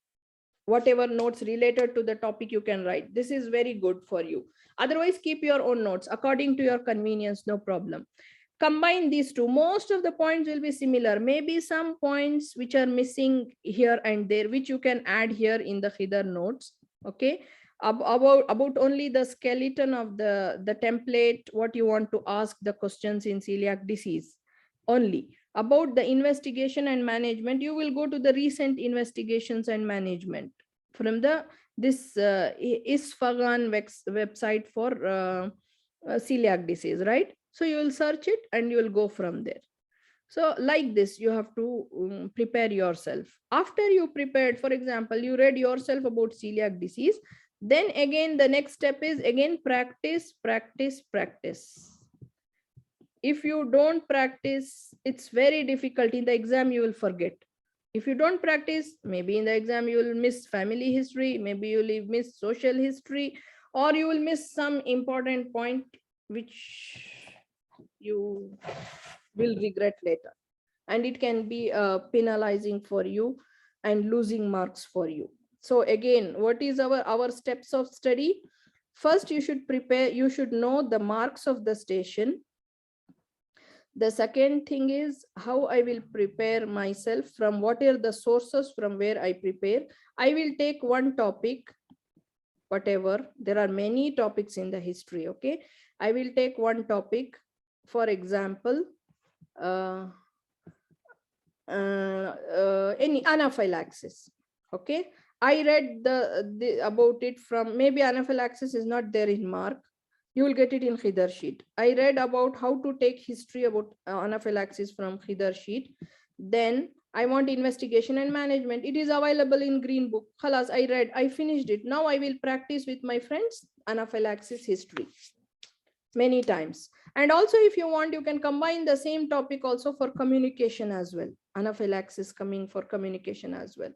whatever notes related to the topic you can write. This is very good for you. Otherwise, keep your own notes according to your convenience, no problem. Combine these two. Most of the points will be similar. Maybe some points which are missing here and there, which you can add here in the Khidr notes. Okay. About only the skeleton of the template, what you want to ask the questions in celiac disease only. About the investigation and management, you will go to the recent investigations and management from this ISFAGAN website for celiac disease, right? So you will search it and you will go from there. So like this, you have to prepare yourself. After you prepared, for example, you read yourself about celiac disease, then again the next step is again practice. If you don't practice, it's very difficult. In the exam you will forget. If you don't practice, maybe in the exam you will miss family history, maybe you will miss social history, or you will miss some important point which you will regret later, and it can be penalizing for you and losing marks for you. So again, what is our steps of study? First, you should prepare, you should know the marks of the station. The second thing is how I will prepare myself, from what are the sources from where I prepare. I will take one topic, whatever, there are many topics in the history. Okay, I will take one topic, for example, any anaphylaxis. Okay, I read about it from, maybe anaphylaxis is not there in mark, you will get it in Khidr sheet. I read about how to take history about anaphylaxis from Khidr sheet. Then I want investigation and management, it is available in green book. Khalas, I read, I finished it. Now I will practice with my friends anaphylaxis history many times. And also, if you want, you can combine the same topic also for communication as well. Anaphylaxis coming for communication as well.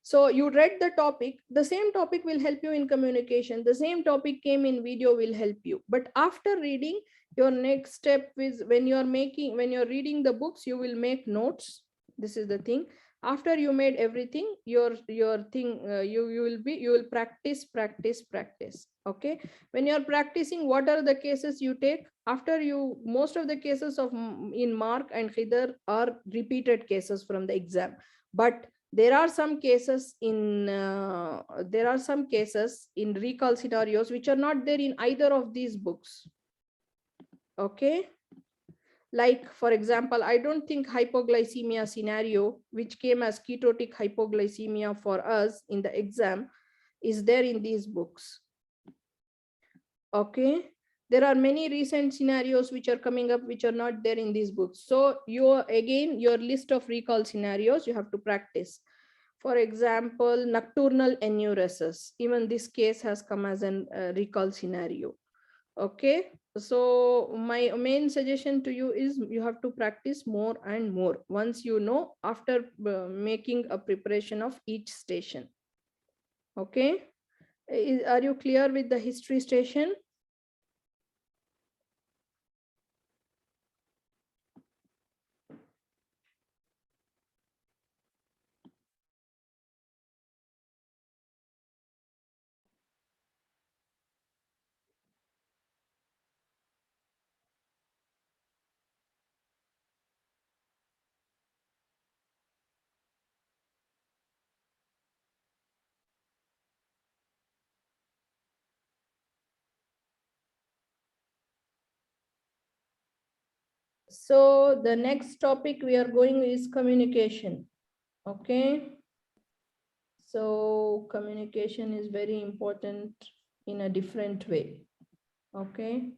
So you read the topic, the same topic will help you in communication. The same topic came in video will help you. But after reading, your next step is when you're reading the books, you will make notes. This is the thing. After you made everything, you will practice. Okay, when you're practicing, what are the cases you take after you? Most of the cases of in mark and Khidr are repeated cases from the exam, but there are some cases in recall scenarios which are not there in either of these books. Okay, like for example, I don't think hypoglycemia scenario, which came as ketotic hypoglycemia for us in the exam, is there in these books. Okay, there are many recent scenarios which are coming up which are not there in these books. So your list of recall scenarios you have to practice. For example, nocturnal enuresis, even this case has come as a recall scenario. Okay, so my main suggestion to you is you have to practice more and more once you know, after making a preparation of each station. Okay, are you clear with the history station? So the next topic we are going is communication. Okay, so communication is very important in a different way. Okay,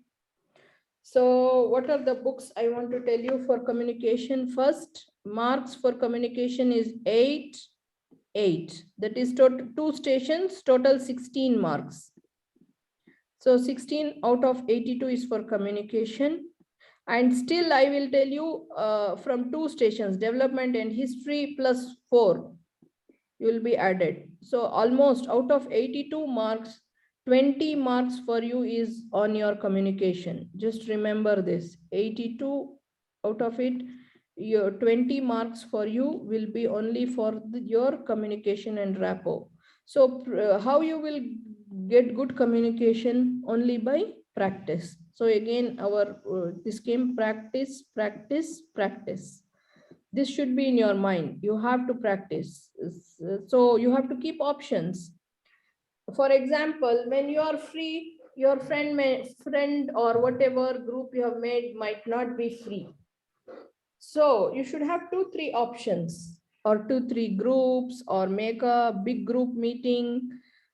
so what are the books I want to tell you for communication? First, marks for communication is 8. That is two stations, total 16 marks. So 16 out of 82 is for communication. And still I will tell you from 2 stations, development and history, plus 4 will be added. So almost out of 82 marks, 20 marks for you is on your communication. Just remember this, 82 out of it, your 20 marks for you will be only for your communication and rapport. So how you will get good communication? Only by practice. So again, our this came practice, practice, practice. This should be in your mind. You have to practice. So you have to keep options. For example, when you are free, your friend or whatever group you have made might not be free. So you should have 2-3 options, or 2-3 groups, or make a big group meeting,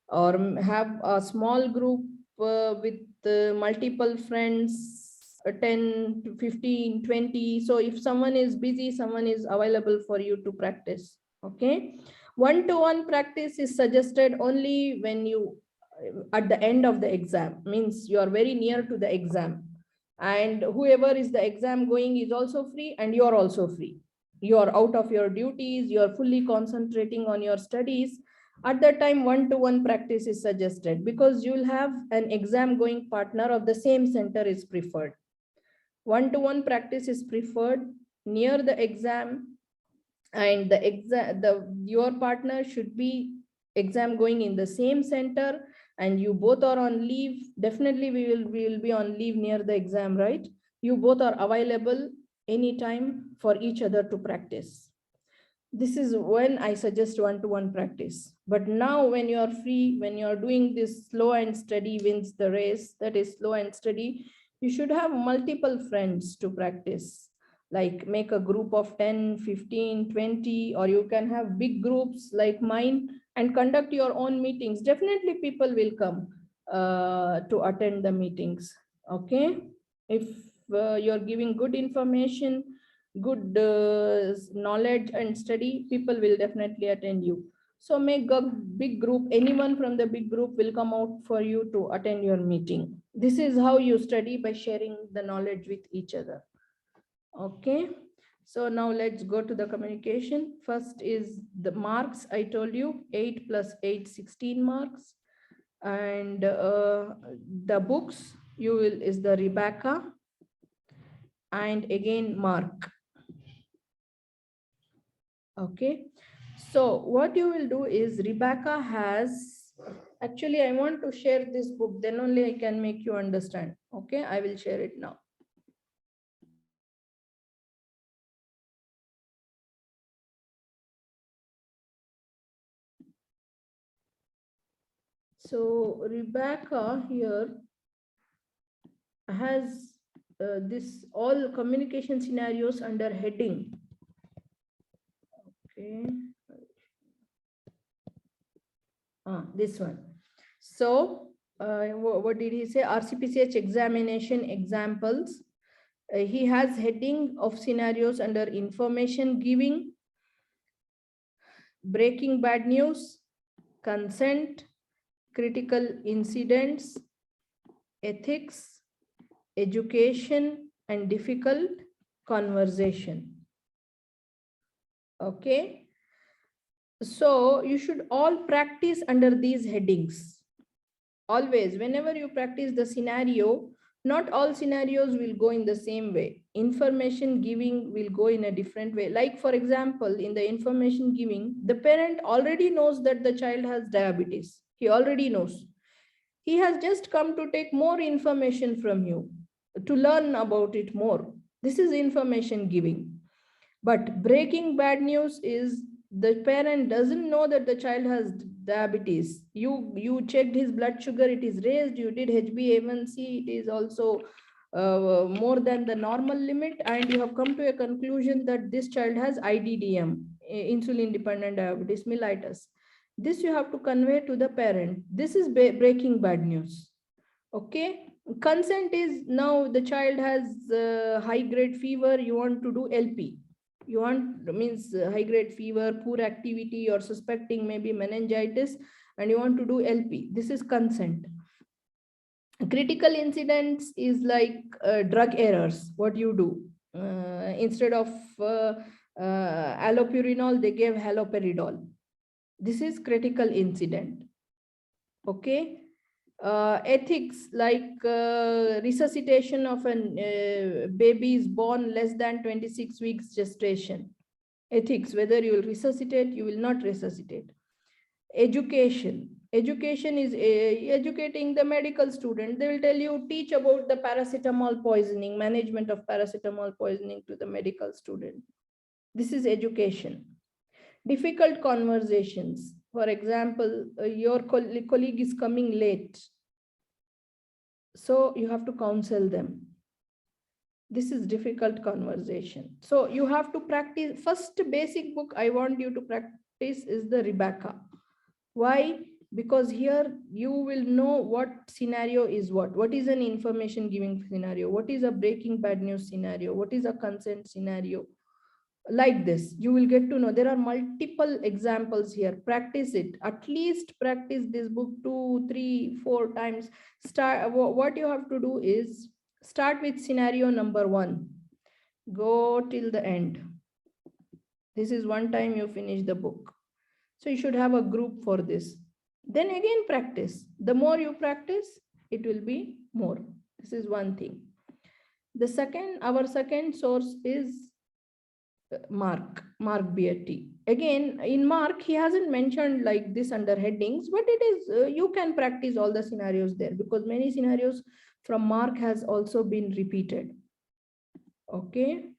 or have a small group with multiple friends, 10 to 15, 20. So if someone is busy, someone is available for you to practice. Okay. One-to-one practice is suggested only when you at the end of the exam, means you are very near to the exam, and whoever is the exam going is also free, and you are also free. You are out of your duties, you are fully concentrating on your studies. At that time, one-to-one practice is suggested, because you will have an exam going partner of the same center is preferred. One-to-one practice is preferred near the exam, and your partner should be exam going in the same center, and you both are on leave. Definitely we will be on leave near the exam, right? You both are available anytime for each other to practice. This is when I suggest one-to-one practice. But now when you are free, when you are doing this slow and steady wins the race, that is slow and steady, you should have multiple friends to practice. Like make a group of 10, 15, 20, or you can have big groups like mine and conduct your own meetings. Definitely people will come to attend the meetings. Okay. If you're giving good information, good knowledge and study, people will definitely attend you. So make a big group. Anyone from the big group will come out for you to attend your meeting. This is how you study, by sharing the knowledge with each other. Okay, so now let's go to the communication. First is the marks. I told you 8 plus 8, 16 marks. And the books you will is the Rebecca, and again mark. Okay, so what you will do is Rebecca has, actually I want to share this book, then only I can make you understand. Okay, I will share it now. So Rebecca here has this all communication scenarios under heading. Okay, this one. So what did he say? RCPCH examination examples. He has heading of scenarios under information giving, breaking bad news, consent, critical incidents, ethics, education, and difficult conversation. Okay, so you should all practice under these headings. Always, whenever you practice the scenario, not all scenarios will go in the same way. Information giving will go in a different way. Like for example, in the information giving, the parent already knows that the child has diabetes. He already knows. He has just come to take more information from you, to learn about it more. This is information giving. But breaking bad news is the parent doesn't know that the child has diabetes. You checked his blood sugar, it is raised. You did HbA1c, it is also more than the normal limit, and you have come to a conclusion that this child has IDDM, insulin dependent diabetes mellitus. This you have to convey to the parent. This is breaking bad news. Okay, consent is, now the child has high grade fever, you want to do LP. You want, means high grade fever, poor activity, you're suspecting maybe meningitis, and you want to do LP. This is consent. Critical incidents is like drug errors. What you do, instead of allopurinol, they gave haloperidol. This is critical incident. Okay. Ethics, like resuscitation of a baby is born less than 26 weeks gestation. Ethics, whether you will resuscitate, you will not resuscitate. Education. Education is educating the medical student. They will tell you, teach about the paracetamol poisoning, management of paracetamol poisoning to the medical student. This is education. Difficult conversations. For example, your colleague is coming late, so you have to counsel them. This is difficult conversation. So you have to practice. First basic book I want you to practice is the Rebecca. Why? Because here you will know what scenario is what is an information giving scenario, what is a breaking bad news scenario, what is a consent scenario. Like this, you will get to know. There are multiple examples here. Practice it. At least practice this book 2, 3, 4 times. What you have to do is start with scenario number 1. Go till the end. This is one time you finish the book. So you should have a group for this. Then again practice. The more you practice, it will be more. This is one thing. Our second source is Mrcpch. Again, in Mark, he hasn't mentioned like this under headings, but it is, you can practice all the scenarios there because many scenarios from Mark has also been repeated. Okay.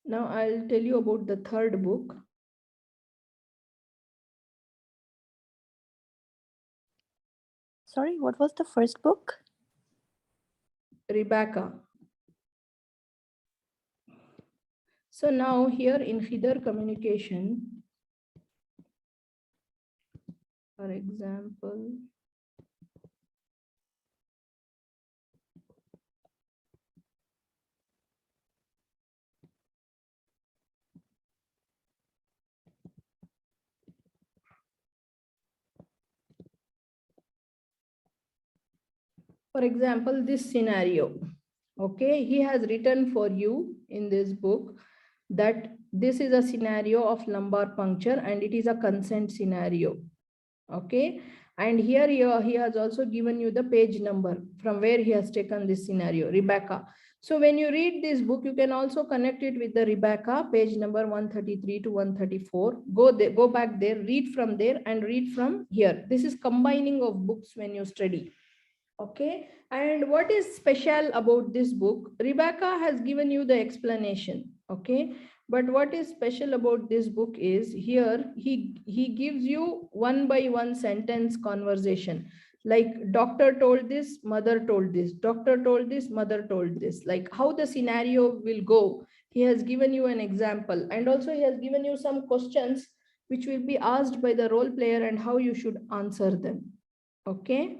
Now I'll tell you about the third book. Sorry, what was the first book? Rebecca. So now here in Khidr communication, for example, this scenario, okay, he has written for you in this book that this is a scenario of lumbar puncture and it is a consent scenario. Okay, and here he has also given you the page number from where he has taken this scenario, Rebecca. So when you read this book, you can also connect it with the Rebecca, page number 133 to 134. Go back there, read from there and read from here. This is combining of books when you study. Okay, and what is special about this book? Rebecca has given you the explanation. Okay, but what is special about this book is here he gives you one by one sentence conversation, like doctor told this, mother told this, doctor told this, mother told this, like how the scenario will go. He has given you an example, and also he has given you some questions which will be asked by the role player and how you should answer them. Okay.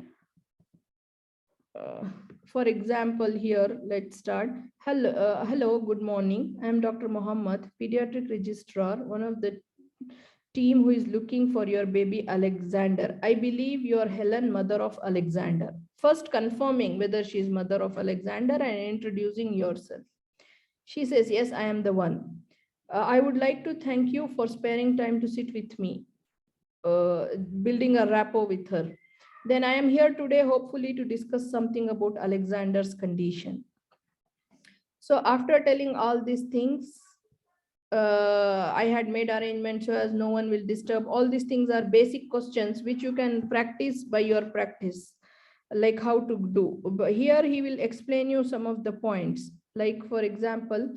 For example, here, let's start. Hello, good morning. I'm Dr. Mohammed, pediatric registrar, one of the team who is looking for your baby Alexander. I believe you are Helen, mother of Alexander. First confirming whether she is mother of Alexander and introducing yourself. She says, yes, I am the one. I would like to thank you for sparing time to sit with me, building a rapport with her. Then I am here today, hopefully, to discuss something about Alexander's condition. So after telling all these things, I had made arrangements so as no one will disturb. All these things are basic questions which you can practice by your practice, like how to do. But here he will explain you some of the points. Like, for example,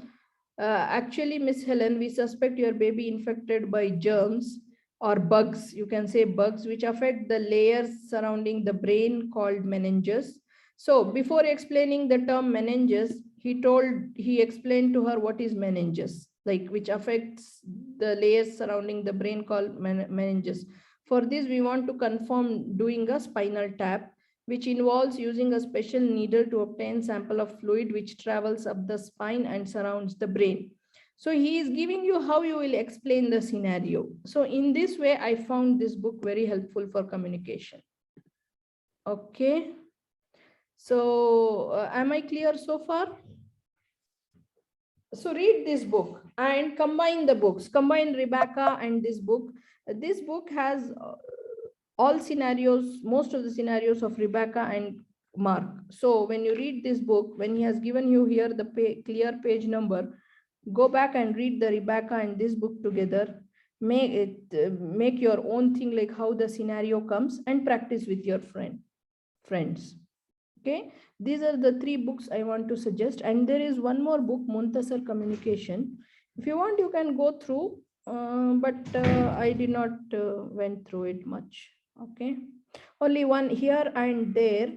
actually, Miss Helen, we suspect your baby infected by germs or bugs, you can say bugs, which affect the layers surrounding the brain called meninges. So before explaining the term meninges, he explained to her what is meninges, like which affects the layers surrounding the brain called meninges. For this, we want to confirm doing a spinal tap, which involves using a special needle to obtain sample of fluid which travels up the spine and surrounds the brain. So he is giving you how you will explain the scenario. So in this way, I found this book very helpful for communication. Okay. So am I clear so far? So read this book and combine the books, combine Rebecca and this book. This book has all scenarios, most of the scenarios of Rebecca and Mark. So when you read this book, when he has given you here the clear page number, go back and read the Rebecca and this book together. make your own thing, like how the scenario comes, and practice with your friends. Okay, these are the 3 books I want to suggest. And there is one more book, Muntasar Communication. If you want, you can go through, but I did not went through it much. Okay, only one here and there.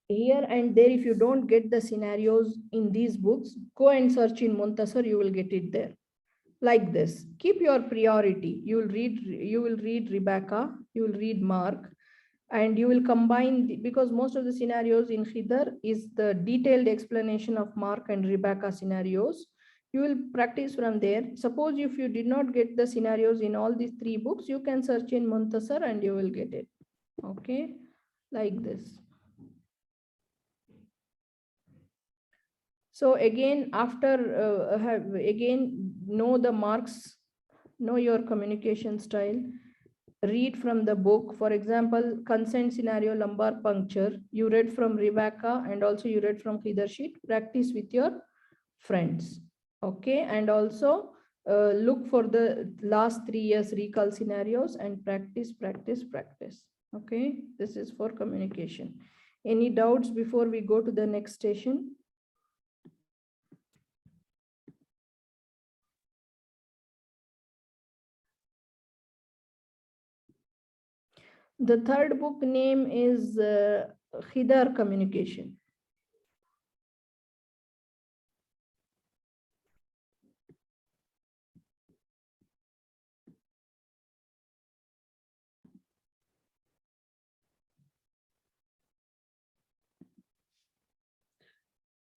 Here and there, if you don't get the scenarios in these books, go and search in Muntasar, you will get it there. Like this, keep your priority. You will read Rebecca, you will read Mark, and you will combine because most of the scenarios in Khidr is the detailed explanation of Mark and Rebecca scenarios. You will practice from there. Suppose if you did not get the scenarios in all these 3 books, you can search in Muntasar and you will get it. Okay, like this. So again, after again, know the marks, know your communication style, read from the book. For example, consent scenario, lumbar puncture, you read from Rebecca and also you read from Khidr sheet. Practice with your friends. Okay, and also look for the last 3 years recall scenarios and practice. Okay, this is for communication. Any doubts before we go to the next station? The third book name is Khidr Communication.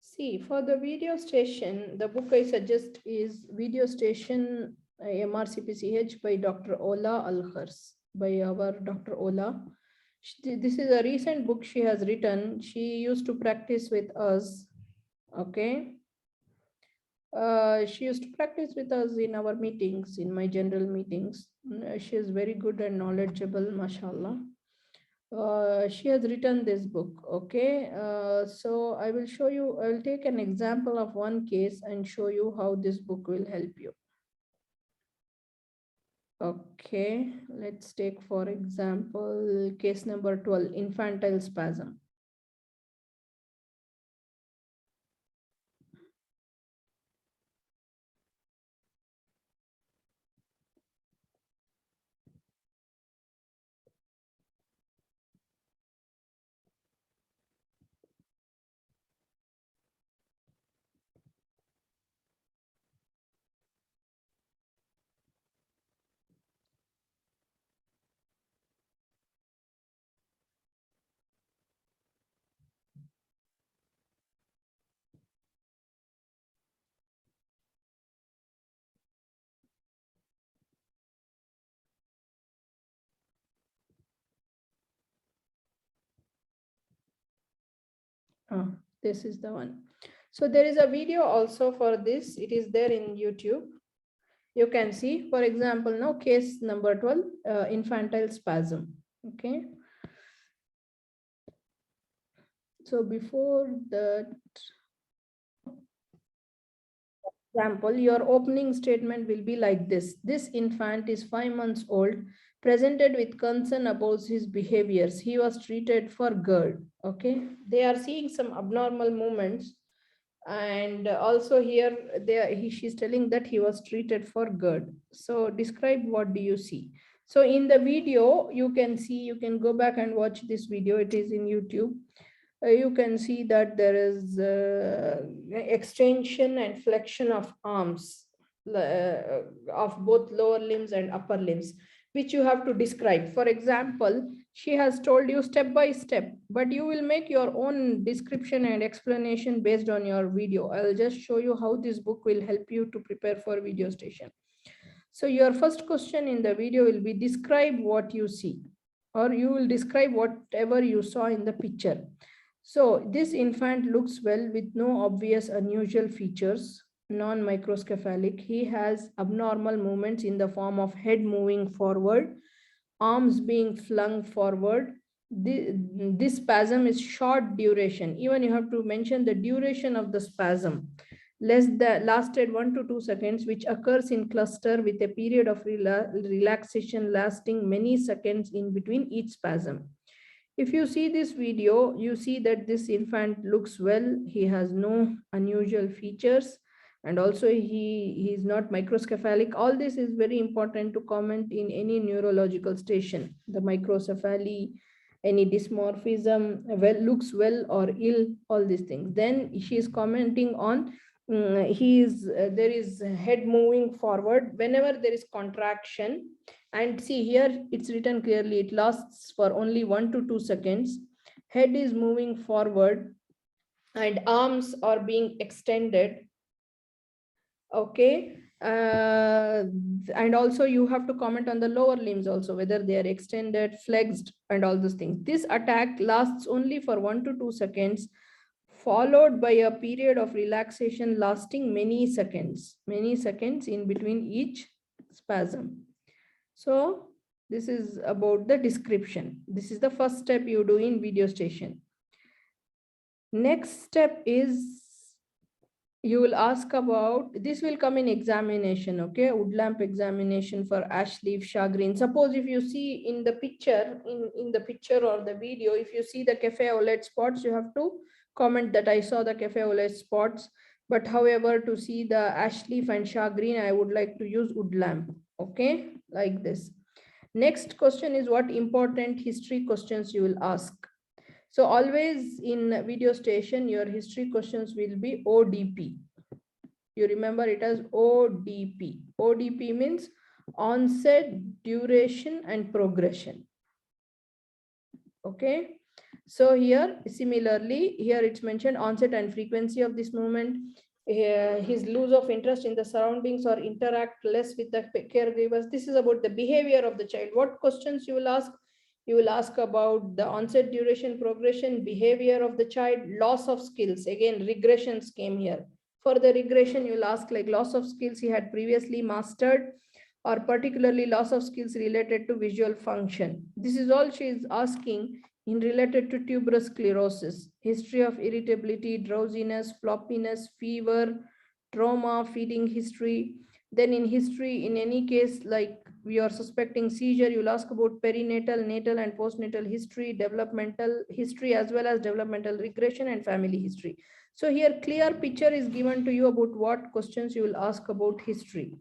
See, for the video station, the book I suggest is Video Station Mrcpch by Dr. Ola Al-Khars, by our Dr. Ola. This is a recent book she has written. She used to practice with us. Okay. She used to practice with us in our meetings, in my general meetings. She is very good and knowledgeable, mashallah. She has written this book. Okay, so I will show you, I will take an example of one case and show you how this book will help you. Okay, let's take for example case number 12, infantile spasm. This is the one. So there is a video also for this. It is there in YouTube. You can see, for example, now case number 12, infantile spasm. Okay. So before that example, your opening statement will be like this. This infant is 5 months old, presented with concern about his behaviors. He was treated for GERD. Okay. They are seeing some abnormal movements. And also here she's telling that he was treated for GERD. So describe, what do you see? So in the video, you can see, you can go back and watch this video. It is in YouTube. You can see that there is extension and flexion of arms of both lower limbs and upper limbs, which you have to describe. For example, she has told you step by step, but you will make your own description and explanation based on your video. I'll just show you how this book will help you to prepare for video station. So your first question in the video will be describe what you see, or you will describe whatever you saw in the picture. So this infant looks well with no obvious unusual features, non-microcephalic. He has abnormal movements in the form of head moving forward, arms being flung forward. This spasm is short duration. Even you have to mention the duration of the spasm, lasted 1 to 2 seconds, which occurs in cluster with a period of relaxation lasting many seconds in between each spasm. If you see this video, you see that this infant looks well. He has no unusual features, and also he is not microcephalic. All this is very important to comment in any neurological station. The microcephaly, any dysmorphism, looks well or ill, all these things. Then she is commenting on there is head moving forward whenever there is contraction. And see here, it's written clearly, it lasts for only 1 to 2 seconds. Head is moving forward and arms are being extended. Okay. And also you have to comment on the lower limbs also, whether they are extended, flexed, and all those things. This attack lasts only for 1 to 2 seconds, followed by a period of relaxation lasting many seconds in between each spasm. So this is about the description. This is the first step you do in video station. Next step is you will ask about, this will come in examination, okay? Wood lamp examination for ash leaf, shagreen. Suppose if you see in the picture, in the picture or the video, if you see the cafe au lait spots, you have to comment that I saw the cafe au lait spots. But however, to see the ash leaf and shagreen, I would like to use wood lamp, okay? Like this. Next question is what important history questions you will ask. So always in video station, your history questions will be ODP. You remember it as ODP. ODP means onset, duration, and progression. Okay. So here, similarly, here it's mentioned onset and frequency of this movement. His lose of interest in the surroundings or interact less with the caregivers. This is about the behavior of the child. What questions you will ask? You will ask about the onset, duration, progression, behavior of the child, loss of skills. Again, regressions came here. For the regression, you will ask like loss of skills he had previously mastered, or particularly loss of skills related to visual function. This is all she is asking in related to tuberous sclerosis, history of irritability, drowsiness, floppiness, fever, trauma, feeding history. Then in history, in any case, like we are suspecting seizure, you'll ask about perinatal, natal, and postnatal history, developmental history, as well as developmental regression and family history. So here clear picture is given to you about what questions you will ask about history.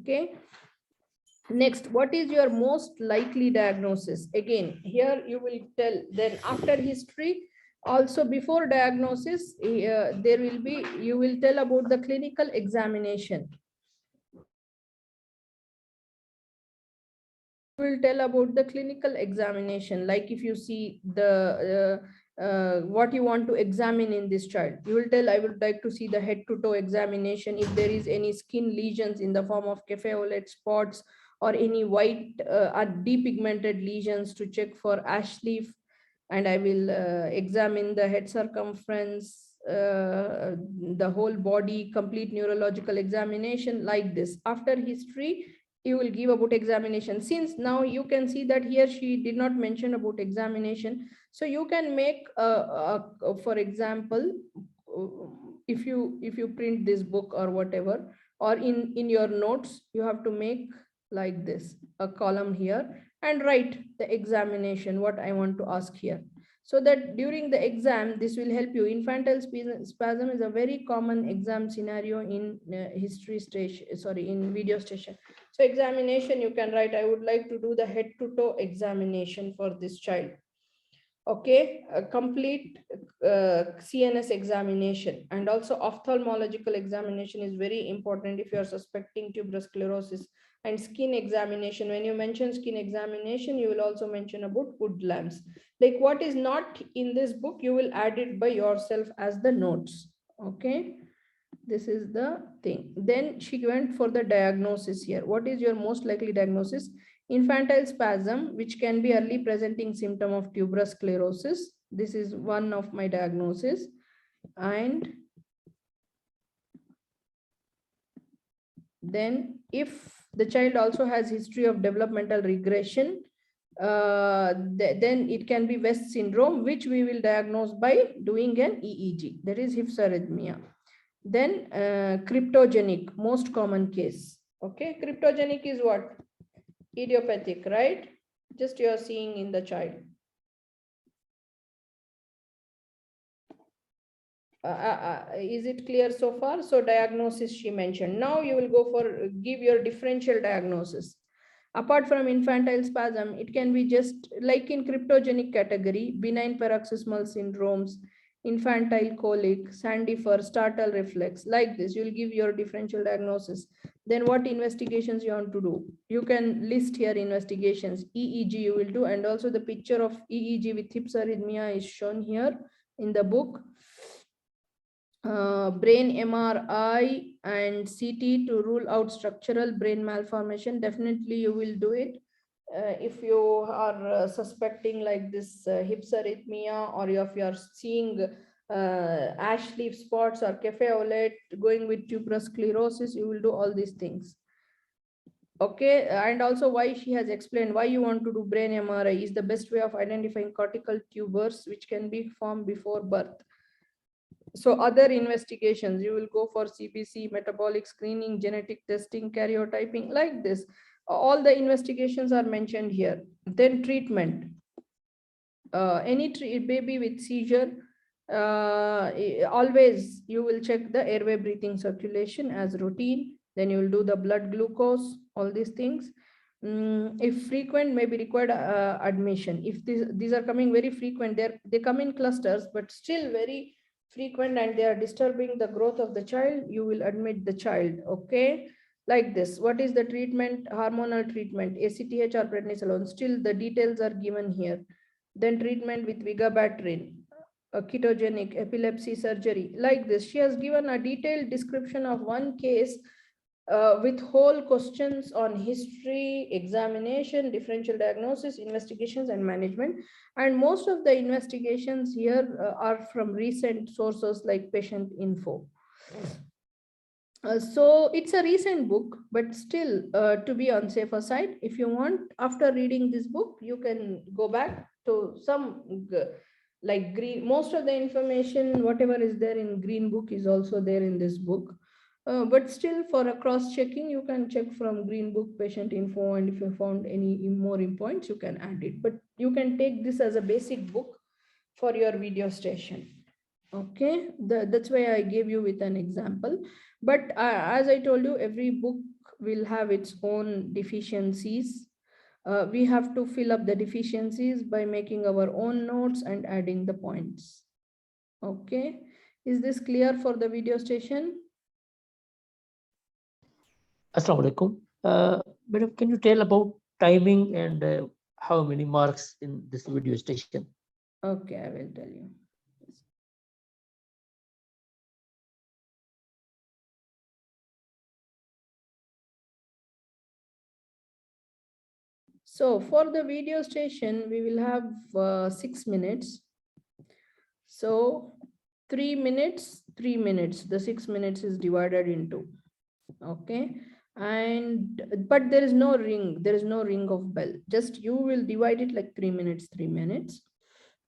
Okay. Next, what is your most likely diagnosis? Again, here you will tell, then after history, also before diagnosis, there will be, you will tell about the clinical examination. Will tell about the clinical examination, like if you see the what you want to examine in this child, you will tell I would like to see the head to toe examination, if there is any skin lesions in the form of cafe au lait spots or any white or depigmented lesions, to check for ash leaf, and I will examine the head circumference, the whole body, complete neurological examination, like this. After history, you will give about examination. Since now you can see that here she did not mention about examination, so you can make for example, if you print this book or whatever, or in your notes, you have to make like this a column here and write the examination, what I want to ask here, so that during the exam this will help you. Infantile spasm is a very common exam scenario in history station, sorry, in video station. So examination, you can write I would like to do the head to toe examination for this child. Okay, a complete CNS examination, and also ophthalmological examination is very important if you are suspecting tuberous sclerosis. And skin examination, when you mention skin examination, you will also mention about wood lamps. Like what is not in this book, you will add it by yourself as the notes. Okay, this is the thing. Then she went for the diagnosis here. What is your most likely diagnosis? Infantile spasm, which can be early presenting symptom of tuberous sclerosis. This is one of my diagnosis. And then if the child also has history of developmental regression, then it can be West syndrome, which we will diagnose by doing an EEG, that is hypsarrhythmia. Then cryptogenic, most common case. Okay, cryptogenic is what? Idiopathic, right? Just you are seeing in the child. Is it clear so far? So diagnosis she mentioned. Now you will go for give your differential diagnosis. Apart from infantile spasm, it can be just like in cryptogenic category, benign paroxysmal syndromes, infantile colic, Sandifer, startle reflex, like this. You'll give your differential diagnosis. Then what investigations you want to do? You can list here investigations. EEG you will do, and also the picture of EEG with hips arrhythmia is shown here in the book. Brain MRI and CT to rule out structural brain malformation. Definitely you will do it if you are suspecting like this hips arrhythmia, or if you are seeing ash leaf spots or cafe au lait going with tuberous sclerosis, you will do all these things. Okay, and also why she has explained why you want to do brain MRI is the best way of identifying cortical tumors which can be formed before birth. So other investigations, you will go for CBC, metabolic screening, genetic testing, karyotyping, like this. All the investigations are mentioned here. Then treatment. Any baby with seizure, always you will check the airway, breathing, circulation as routine. Then you will do the blood glucose, all these things. If frequent, may be required admission. If these are coming very frequent, they come in clusters, but still very frequent and they are disturbing the growth of the child, you will admit the child. Okay, like this. What is the treatment? Hormonal treatment, ACTH or prednisolone. Still the details are given here. Then treatment with vigabatrin, ketogenic, epilepsy, surgery, like this. She has given a detailed description of one case with whole questions on history, examination, differential diagnosis, investigations, and management. And most of the investigations here are from recent sources like patient info. So it's a recent book, but still to be on safer side, if you want, after reading this book, you can go back to some like green. Most of the information, whatever is there in green book is also there in this book. But still for a cross checking, you can check from green book, patient info, and if you found any more points, you can add it. But you can take this as a basic book for your video station. Okay, that's why I gave you with an example. But as I told you, every book will have its own deficiencies. We have to fill up the deficiencies by making our own notes and adding the points. Okay, is this clear for the video station? Assalamu alaikum. Madam, can you tell about timing and how many marks in this video station? Okay, I will tell you. So for the video station, we will have 6 minutes. So 3 minutes, 3 minutes. The 6 minutes is divided into. Okay. And but there is no ring. There is no ring of bell. Just you will divide it like 3 minutes, 3 minutes.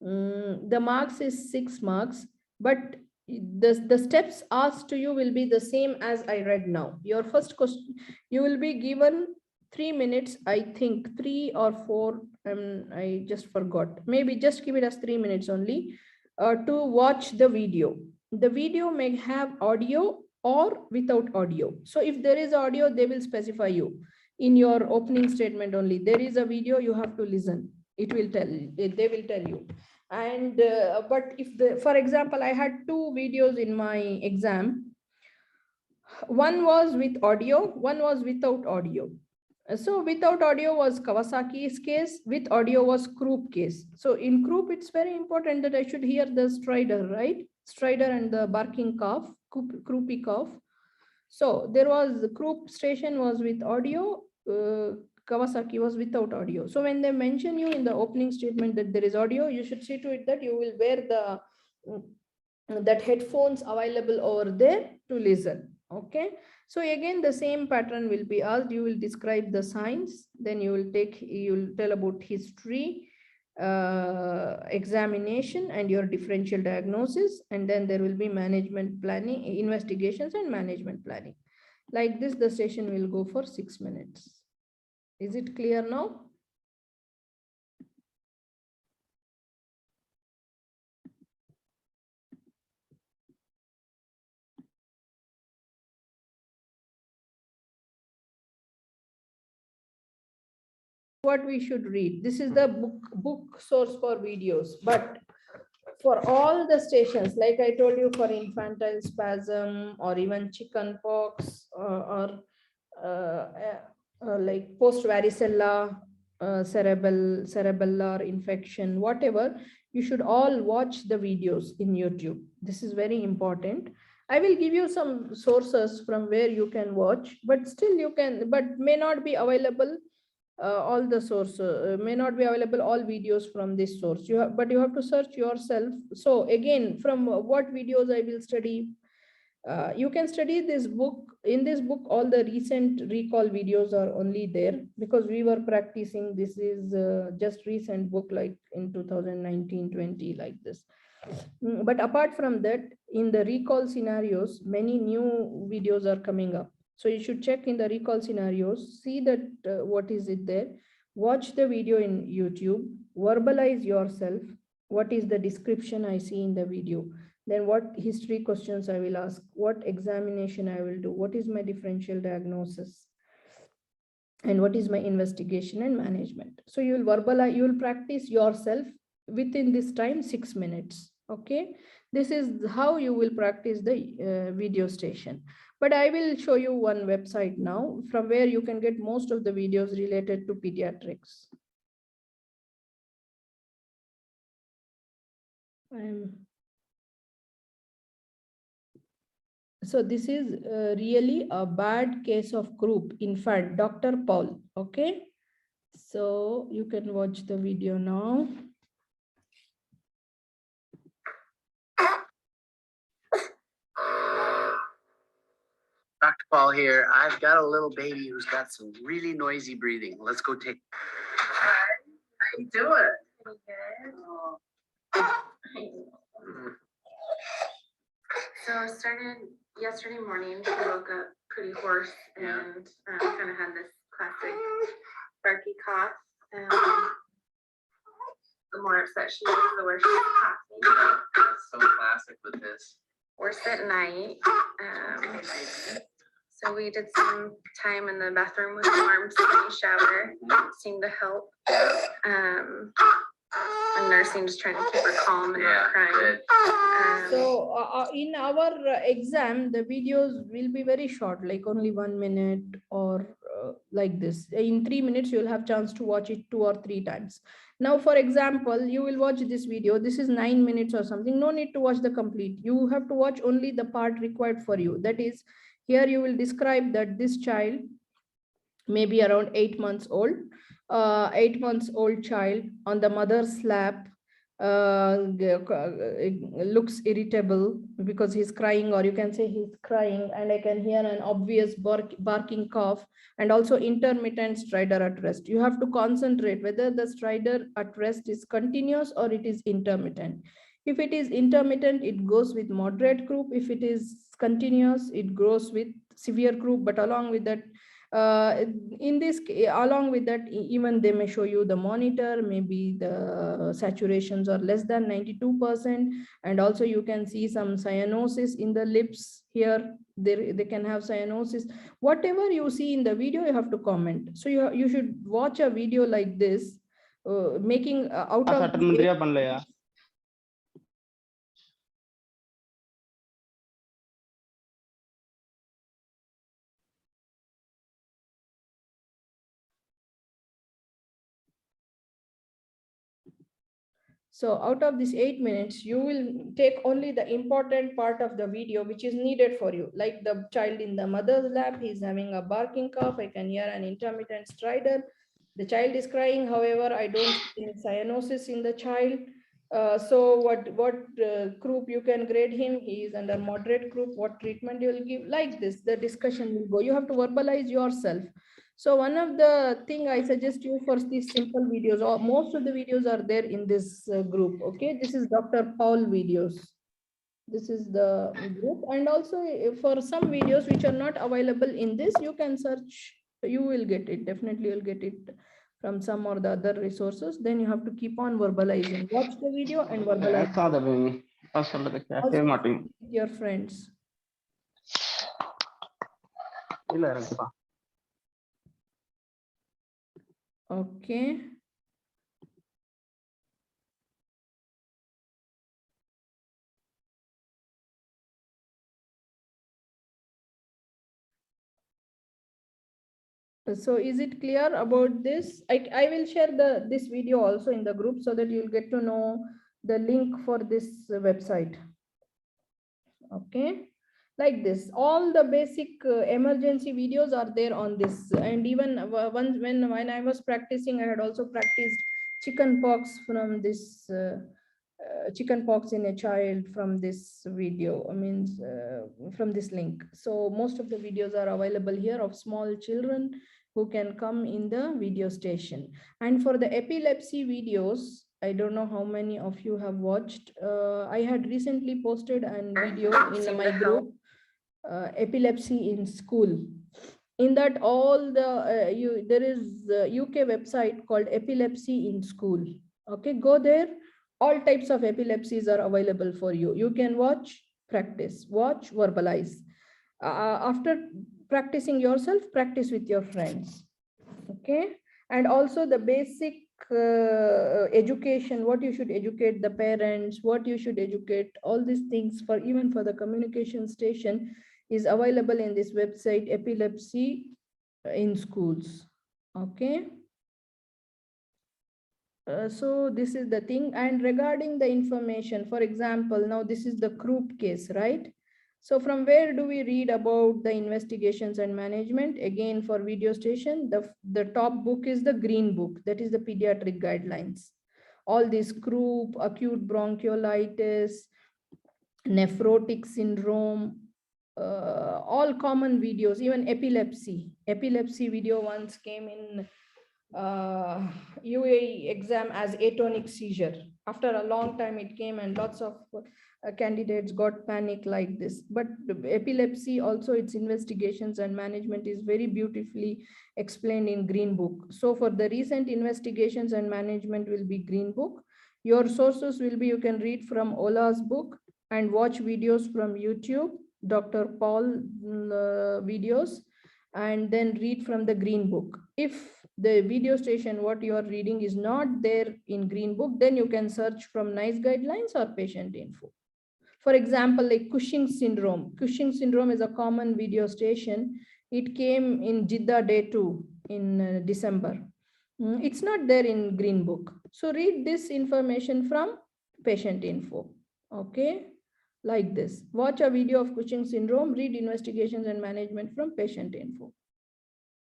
The marks is 6 marks, but the steps asked to you will be the same as I read now. Your first question, you will be given 3 minutes, I think 3 or 4, I just forgot. Maybe just give it as 3 minutes only to watch the video. The video may have audio or without audio. So if there is audio, they will specify you in your opening statement only. There is a video, you have to listen. It will tell, they will tell you. And but if for example, I had 2 videos in my exam. One was with audio, one was without audio. So without audio was Kawasaki's case, with audio was Croup case. So in Croup, it's very important that I should hear the stridor, right? Stridor and the barking cough, croupy cough. So there was the Croup station was with audio, Kawasaki was without audio. So when they mention you in the opening statement that there is audio, you should see to it that you will wear the that headphones available over there to listen. Okay, so again the same pattern will be asked. You will describe the signs, then you will tell about history, examination and your differential diagnosis, and then there will be management planning, investigations and management planning. Like this, the session will go for 6 minutes. Is it clear now? What we should read. This is the book source for videos, but for all the stations, like I told you, for infantile spasm or even chicken pox or like post varicella cerebellar infection, whatever, you should all watch the videos in YouTube. This is very important. I will give you some sources from where you can watch, but still you can, but may not be available. All the source may not be available, all videos from this source. You have, but you have to search yourself. So again, from what videos I will study, you can study this book. In this book, all the recent recall videos are only there, because we were practicing. This is just recent book, like in 2019-20, like this. But apart from that, in the recall scenarios, many new videos are coming up. So you should check in the recall scenarios, see that what is it there, watch the video in YouTube, verbalize yourself, what is the description I see in the video, then what history questions I will ask, what examination I will do, what is my differential diagnosis, and what is my investigation and management. So you will verbalize, you will practice yourself within this time, 6 minutes. Okay, this is how you will practice the video station. But I will show you one website now from where you can get most of the videos related to pediatrics. So this is really a bad case of croup infant, Dr. Paul. Okay, so you can watch the video now. Dr. Paul here. I've got a little baby who's got some really noisy breathing. Let's go take. Hi, how you doing? Pretty good. So I started yesterday morning. She woke up pretty hoarse and kind of had this classic barky cough. The more upset she is, the worse she's coughing. That's so classic with this. Worse at night. So we did some time in the bathroom with a warm sunny shower. Seemed to help. And nursing, just trying to keep her calm and not crying. So in our exam, the videos will be very short, like only 1 minute or like this. In 3 minutes, you'll have chance to watch it 2 or 3 times. Now, for example, you will watch this video. This is 9 minutes or something. No need to watch the complete. You have to watch only the part required for you. That is, here you will describe that this child may be around 8 months old. 8 months old child on the mother's lap, looks irritable because he's crying, or you can say he's crying, and I can hear an obvious barking cough, and also intermittent stridor at rest. You have to concentrate whether the stridor at rest is continuous or it is intermittent. If it is intermittent, it goes with moderate group. If it is continuous, it goes with severe group. But along with that, along with that, even they may show you the monitor, maybe the saturations are less than 92%, and also you can see some cyanosis in the lips here. They can have cyanosis. Whatever you see in the video, you have to comment. So you should watch a video like this, making out of So out of these 8 minutes, you will take only the important part of the video which is needed for you. Like the child in the mother's lap, he's having a barking cough. I can hear an intermittent stridor. The child is crying. However, I don't see any cyanosis in the child. So what group you can grade him? He is under moderate group. What treatment you will give? Like this, the discussion will go. You have to verbalize yourself. So one of the thing I suggest you for these simple videos, or most of the videos are there in this group. Okay, this is Dr. Paul videos. This is the group, and also for some videos which are not available in this, you can search. You will get it. Definitely, you'll get it from some or the other resources. Then you have to keep on verbalizing. Watch the video and verbalize. Also with your friends. Okay. So is it clear about this? I will share this video also in the group so that you'll get to know the link for this website. Okay, like this, all the basic emergency videos are there on this. And even when I was practicing, I had also practiced chicken pox from this chicken pox in a child from this video, from this link. So most of the videos are available here of small children who can come in the video station. And for the epilepsy videos, I don't know how many of you have watched. I had recently posted a video in my group, epilepsy in school. In that, all the there is a UK website called Epilepsy in School. Okay, go there. All types of epilepsies are available for you. You can watch, practice, watch, verbalize. After practicing yourself, practice with your friends. Okay, and also the basic education, what you should educate the parents, what you should educate, all these things for even for the communication station is available in this website, Epilepsy in Schools. Okay. So this is the thing. And regarding the information, for example, now this is the Krupp case, right? So from where do we read about the investigations and management? Again, for video station, the top book is the green book, that is the pediatric guidelines. All these Krupp, acute bronchiolitis, nephrotic syndrome, all common videos, even epilepsy video once came in UAE exam as atonic seizure. After a long time it came, and lots of candidates got panic like this. But epilepsy also, its investigations and management is very beautifully explained in green book. So for the recent investigations and management will be green book. Your sources will be, you can read from Ola's book and watch videos from YouTube, Dr. Paul videos, and then read from the green book. If the video station what you are reading is not there in green book, then you can search from NICE guidelines or patient info. For example, like Cushing's syndrome. Cushing's syndrome is a common video station. It came in Jeddah Day 2 in December. It's not there in green book. So read this information from patient info. Okay, like this. Watch a video of Cushing's syndrome, read investigations and management from patient info.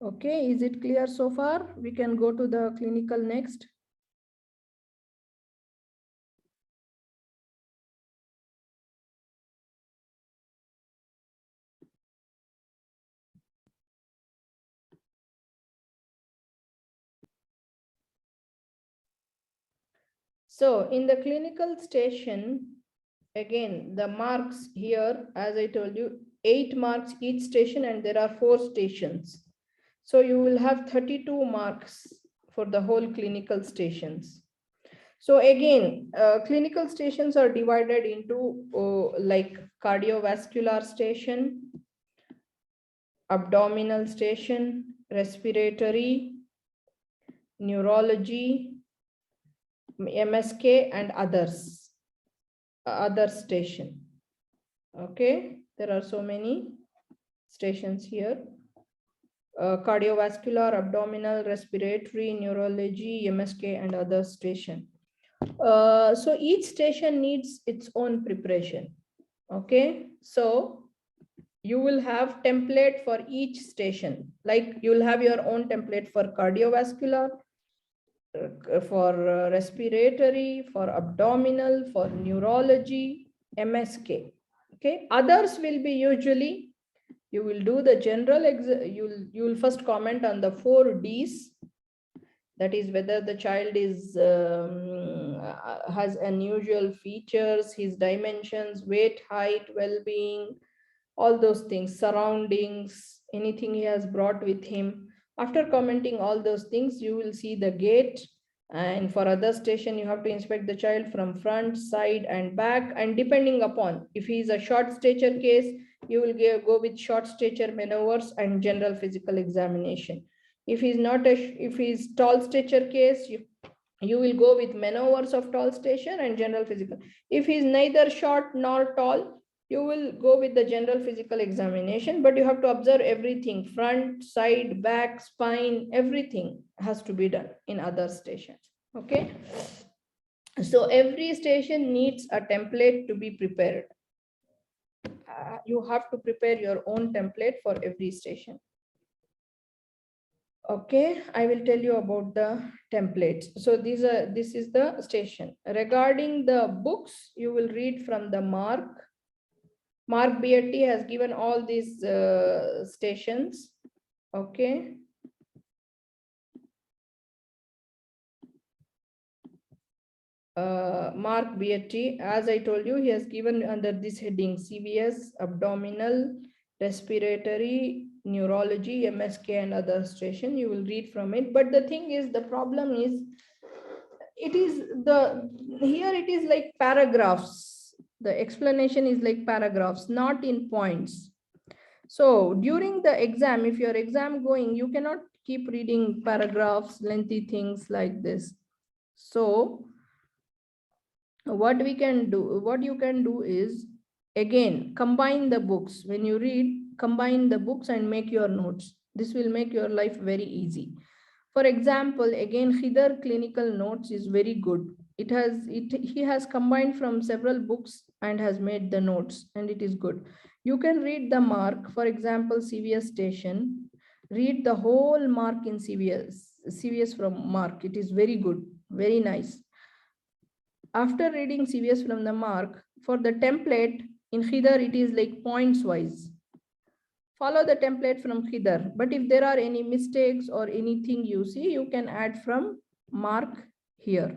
Okay, is it clear so far? We can go to the clinical next. So in the clinical station, again, the marks here, as I told you, 8 marks each station, and there are 4 stations. So you will have 32 marks for the whole clinical stations. So again, clinical stations are divided into like cardiovascular station, abdominal station, respiratory, neurology, MSK, and others, other station. Okay, there are so many stations here. Cardiovascular, abdominal, respiratory, neurology, MSK, and other station. So each station needs its own preparation. Okay, so you will have template for each station. Like you will have your own template for cardiovascular, for respiratory, for abdominal, for neurology, MSK. Okay, others will be usually You will do the general you will first comment on the 4 Ds. That is whether the child is has unusual features, his dimensions, weight, height, well-being, all those things, surroundings, anything he has brought with him. After commenting all those things, you will see the gait. And for other station, you have to inspect the child from front, side, and back. And depending upon, if he is a short stature case, you will go with short stature maneuvers and general physical examination. If he's not if he's tall stature case, you will go with maneuvers of tall stature and general physical. If he's neither short nor tall, you will go with the general physical examination, but you have to observe everything, front, side, back, spine, everything has to be done in other stations. Okay. So every station needs a template to be prepared. You have to prepare your own template for every station. Okay, I will tell you about the templates. So this is the station. Regarding the books, you will read from the Mrcpch has given all these stations. Okay. Mrcpch, as I told you, he has given under this heading CVS, abdominal, respiratory, neurology, MSK, and other station. You will read from it. But the thing is, the problem is, it is here it is like paragraphs. The explanation is like paragraphs, not in points. So during the exam, if your exam going, you cannot keep reading paragraphs, lengthy things like this. So what you can do is, again, combine the books. When you read, combine the books and make your notes. This will make your life very easy. For example, again, Khidr clinical notes is very good. He has combined from several books and has made the notes, and it is good. You can read the mark, for example, CVS station. Read the whole mark in CVS from mark. It is very good, very nice. After reading CVS from the mark, for the template in Khidr, it is like points wise. Follow the template from Khidr. But if there are any mistakes or anything you see, you can add from mark here.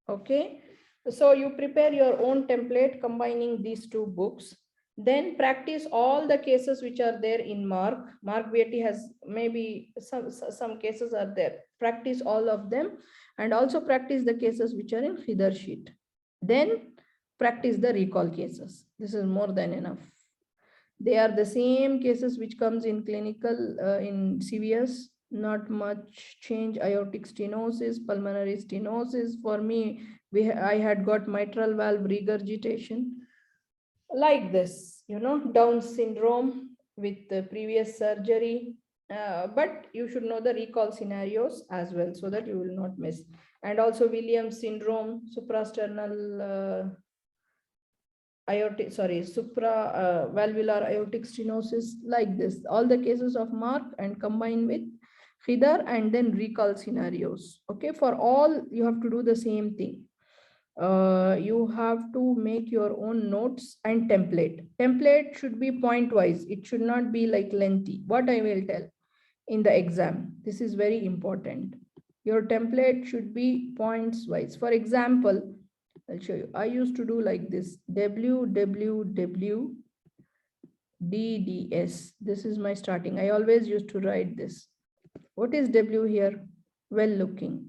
Okay. So you prepare your own template combining these two books. Then practice all the cases which are there in mark. Mrcpch has maybe some cases are there. Practice all of them and also practice the cases which are in Khidr sheet. Then practice the recall cases. This is more than enough. They are the same cases which comes in clinical in CVS. Not much change. Aortic stenosis, pulmonary stenosis. For me, I had got mitral valve regurgitation. Like this, Down syndrome with the previous surgery. But you should know the recall scenarios as well so that you will not miss. And also Williams syndrome, suprasternal supravalvular aortic stenosis, like this. All the cases of mark and combine with Khidr and then recall scenarios. Okay, for all you have to do the same thing. You have to make your own notes and template. Template should be point wise. It should not be like lengthy. What I will tell in the exam, this is very important. Your template should be points wise. For example, I'll show you. I used to do like this, WWWDDS. This is my starting. I always used to write this. What is W here? Well looking.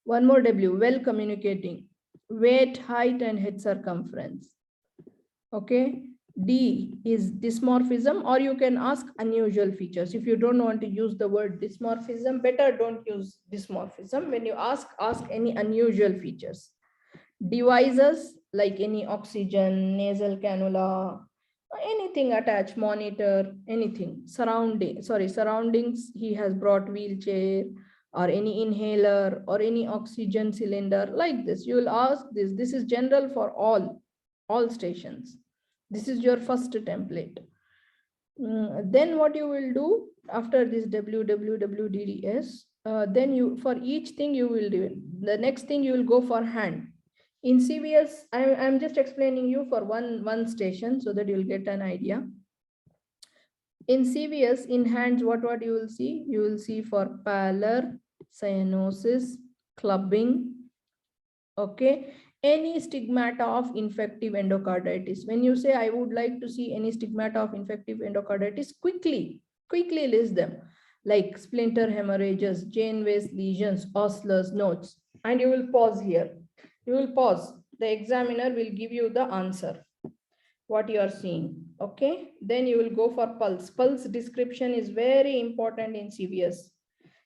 One more W, well communicating. Weight, height, and head circumference. Okay. D is dysmorphism, or you can ask unusual features. If you don't want to use the word dysmorphism, better don't use dysmorphism. When you ask any unusual features. Devices like any oxygen, nasal cannula, anything attached, monitor, anything. Surroundings, he has brought wheelchair or any inhaler or any oxygen cylinder, like this. You will ask this. This is general for all stations. This is your first template. Then what you will do after this WWWDDS, then you, for each thing you will do it. The next thing you will go for hand. In CVS, I'm just explaining you for one station so that you'll get an idea. In CVS, in hands, what you will see? You will see for pallor, cyanosis, clubbing, okay, any stigmata of infective endocarditis. When you say, I would like to see any stigmata of infective endocarditis, quickly list them, like splinter hemorrhages, Janeway's lesions, Osler's notes, and you will pause here. You will pause. The examiner will give you the answer, what you are seeing. Okay, then you will go for pulse. Pulse description is very important in CVS.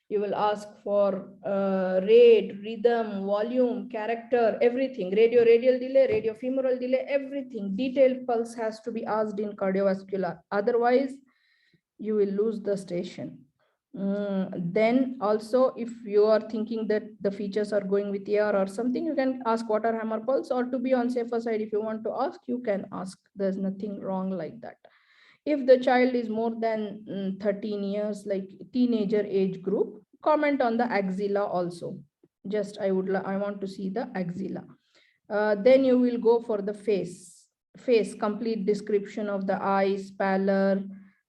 You will ask for rate, rhythm, volume, character, everything. Radial delay, radiofemoral delay, everything. Detailed pulse has to be asked in cardiovascular. Otherwise, you will lose the station. Then also, if you are thinking that the features are going with AR or something, you can ask water hammer pulse, or to be on safer side, if you want to ask, you can ask. There's nothing wrong like that. If the child is more than 13 years, like teenager age group, comment on the axilla also. Just I want to see the axilla. Then you will go for the face, complete description of the eyes, pallor,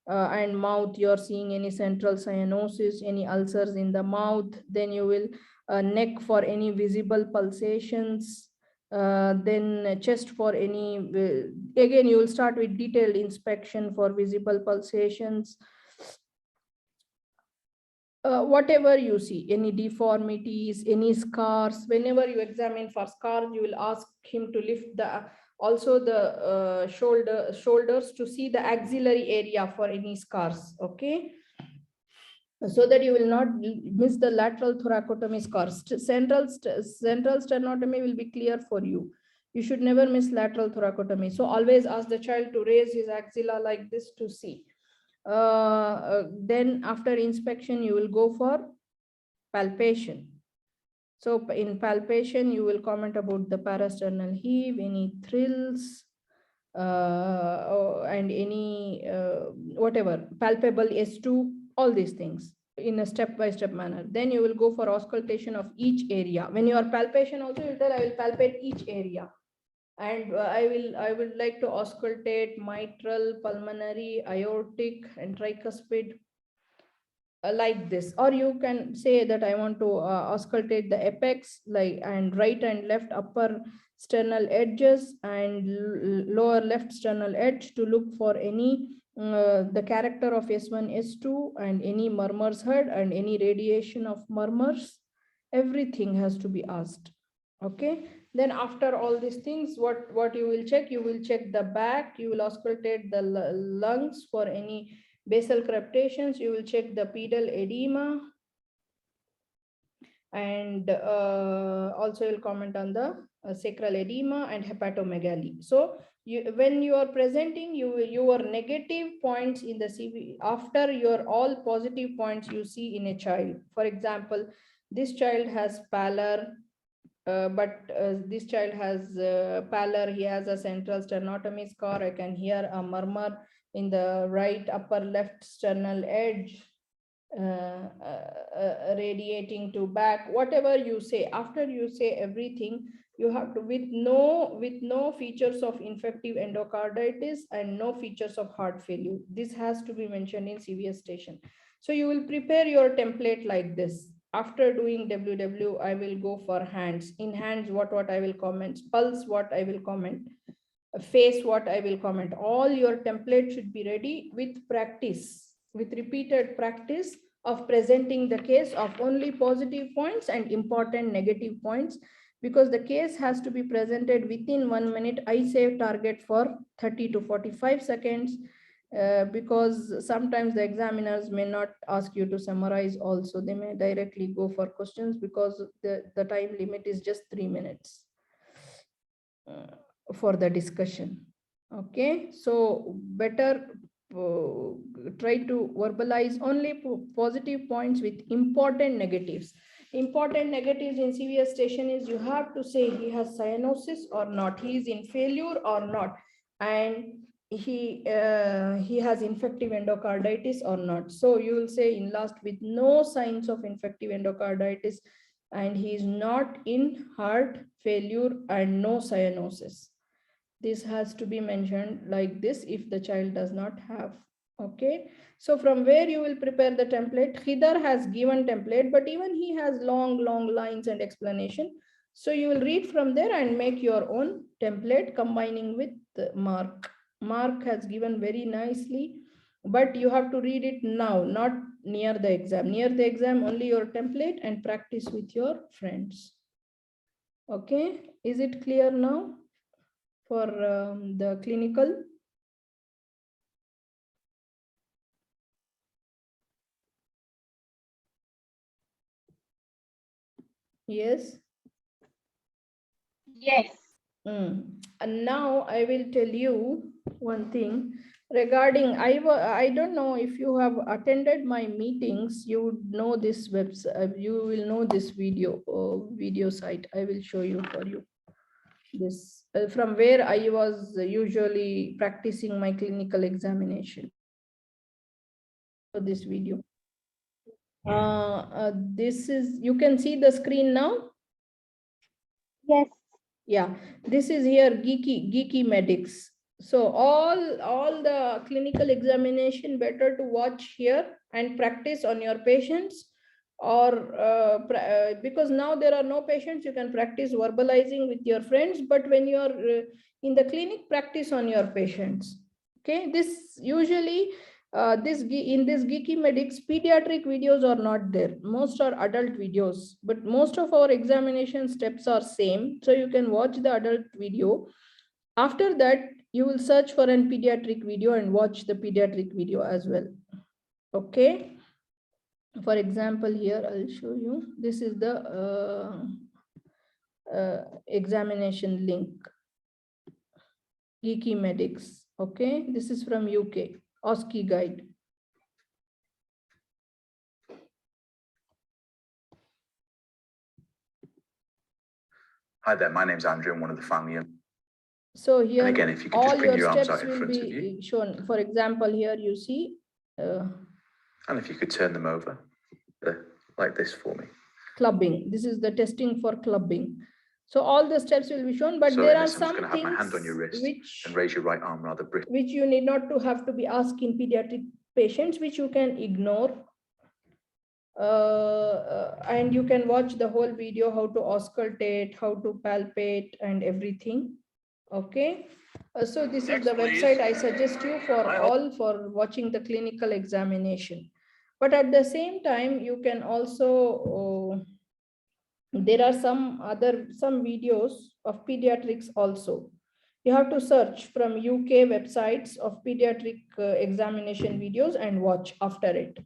and mouth. You're seeing any central cyanosis, any ulcers in the mouth. Then you will neck for any visible pulsations. Then chest for any, again you will start with detailed inspection for visible pulsations. Whatever you see, any deformities, any scars. Whenever you examine for scars, you will ask him to lift the also the shoulders to see the axillary area for any scars. Okay, so that you will not miss the lateral thoracotomy scars. Central sternotomy will be clear for you. You should never miss lateral thoracotomy. So always ask the child to raise his axilla like this to see. Then after inspection, you will go for palpation. So in palpation, you will comment about the parasternal heave, any thrills, and any whatever, palpable S2, all these things in a step-by-step manner. Then you will go for auscultation of each area. When you are palpation also, you tell, I will palpate each area. And I would like to auscultate mitral, pulmonary, aortic, and tricuspid, like this. Or you can say that I want to auscultate the apex, like, and right and left upper sternal edges and lower left sternal edge, to look for any the character of S1, S2, and any murmurs heard and any radiation of murmurs. Everything has to be asked. Okay, then after all these things, what you will check? You will check the back, you will auscultate the lungs for any basal crepitations, you will check the pedal edema, and also you'll comment on the sacral edema and hepatomegaly. So when you are presenting, your negative points in the CV, after your all positive points you see in a child. For example, this child has pallor, but this child has pallor, he has a central sternotomy scar, I can hear a murmur in the right upper left sternal edge, radiating to back. Whatever you say, after you say everything, you have to, with no features of infective endocarditis and no features of heart failure. This has to be mentioned in CVS station. So you will prepare your template like this. After doing WW, I will go for hands. In hands, what I will comment, pulse, what I will comment, face, what I will comment. All your template should be ready with practice, with repeated practice of presenting the case of only positive points and important negative points, because the case has to be presented within 1 minute. I say target for 30 to 45 seconds. Because sometimes the examiners may not ask you to summarize also, they may directly go for questions, because the time limit is just 3 minutes for the discussion. Okay, so better try to verbalize only positive points with important negatives. Important negatives in CVS station is you have to say he has cyanosis or not, he is in failure or not, and he has infective endocarditis or not. So you will say in last, with no signs of infective endocarditis, and he is not in heart failure and no cyanosis. This has to be mentioned like this if the child does not have. Okay, so from where you will prepare the template? Khidr has given template, but even he has long lines and explanation. So you will read from there and make your own template combining with Mark. Mark has given very nicely, but you have to read it now, not near the exam. Near the exam, only your template and practice with your friends. Okay, is it clear now for the clinical? Yes. Yes. And now I will tell you one thing regarding, I don't know if you have attended my meetings, you would know this website, you will know this video site. I will show you for you this from where I was usually practicing my clinical examination. So this video. This is, you can see the screen now. Yes. Yeah, this is here geeky medics. So all the clinical examination better to watch here and practice on your patients, or because now there are no patients, you can practice verbalizing with your friends, but when you are in the clinic, practice on your patients. Okay, this usually in this geeky medics, pediatric videos are not there. Most are adult videos, but most of our examination steps are same. So you can watch the adult video. After that, you will search for an pediatric video and watch the pediatric video as well. Okay. For example, here I'll show you. This is the examination link. Geeky medics. Okay. This is from UK. OSCE guide. Hi there, my name's Andrew. I'm one of the family. So here, and again, if you could all just bring your your arms steps out in will front of be you. shown. For example, here you see. And if you could turn them over like this for me. Clubbing. This is the testing for clubbing. So all the steps will be shown, but So there in are this, I'm just some going to have my things hand on your wrist which and raise your right arm rather briskly. Which you need not to have to be asked in pediatric patients, which you can ignore. And you can watch the whole video, how to auscultate, how to palpate and everything. Okay. So this is the website I suggest you for watching the clinical examination. But at the same time, you can also, there are some videos of pediatrics also. You have to search from UK websites of pediatric examination videos and watch after it.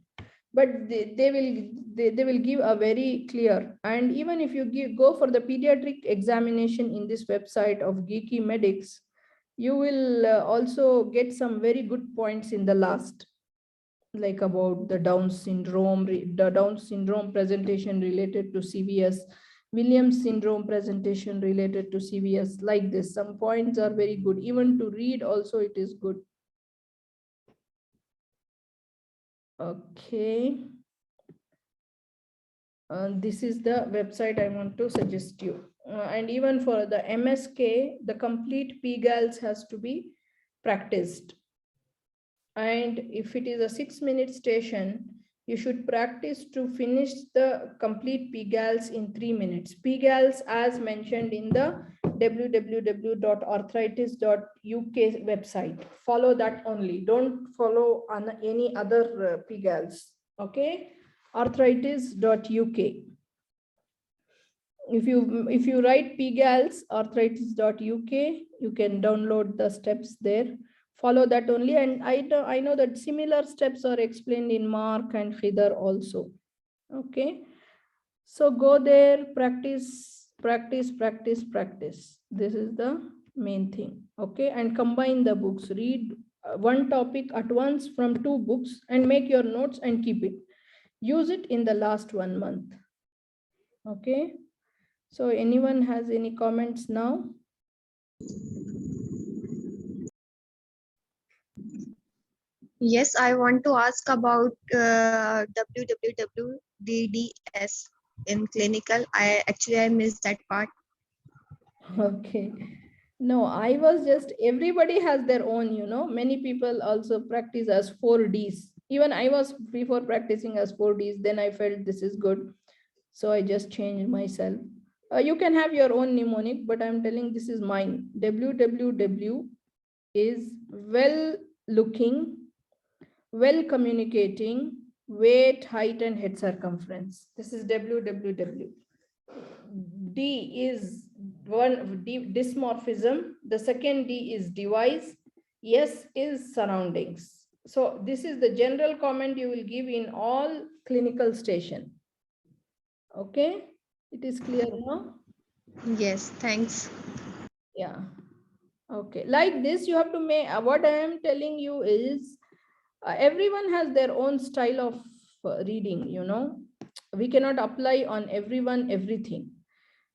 But they will give a very clear, and even if you go for the pediatric examination in this website of Geeky Medics, you will also get some very good points in the last, like about the Down syndrome presentation related to CVS, Williams syndrome presentation related to CVS, like this. Some points are very good. Even to read also it is good. Okay. This is the website I want to suggest you. And even for the MSK, the complete PGALS has to be practiced. And if it is a 6-minute station, you should practice to finish the complete PGALS in 3 minutes. PGALS as mentioned in the www.arthritis.uk website. Follow that only. Don't follow on any other PGALS. Okay. Arthritis.uk. If you write PGALS arthritis.uk, you can download the steps there. Follow that only, and I know that similar steps are explained in Mark and Khidr also. Okay, so go there, practice. This is the main thing. Okay, and combine the books. Read one topic at once from 2 books and make your notes and keep it. Use it in the last 1 month. Okay, so anyone has any comments now? Yes, I want to ask about www.DDS. in clinical. I missed that part. Okay. No, I was just, everybody has their own, you know, many people also practice as 4Ds. Even I was before practicing as 4Ds, then I felt this is good. So I just changed myself. You can have your own mnemonic, but I'm telling this is mine. WWW is well looking, well communicating, weight, height, and head circumference. This is WWW. D is dysmorphism. The second D is device. S is surroundings. So this is the general comment you will give in all clinical station. Okay, it is clear now? Yes, thanks. Yeah. Okay, like this you have to make, what I am telling you is everyone has their own style of reading, you know. We cannot apply on everyone everything.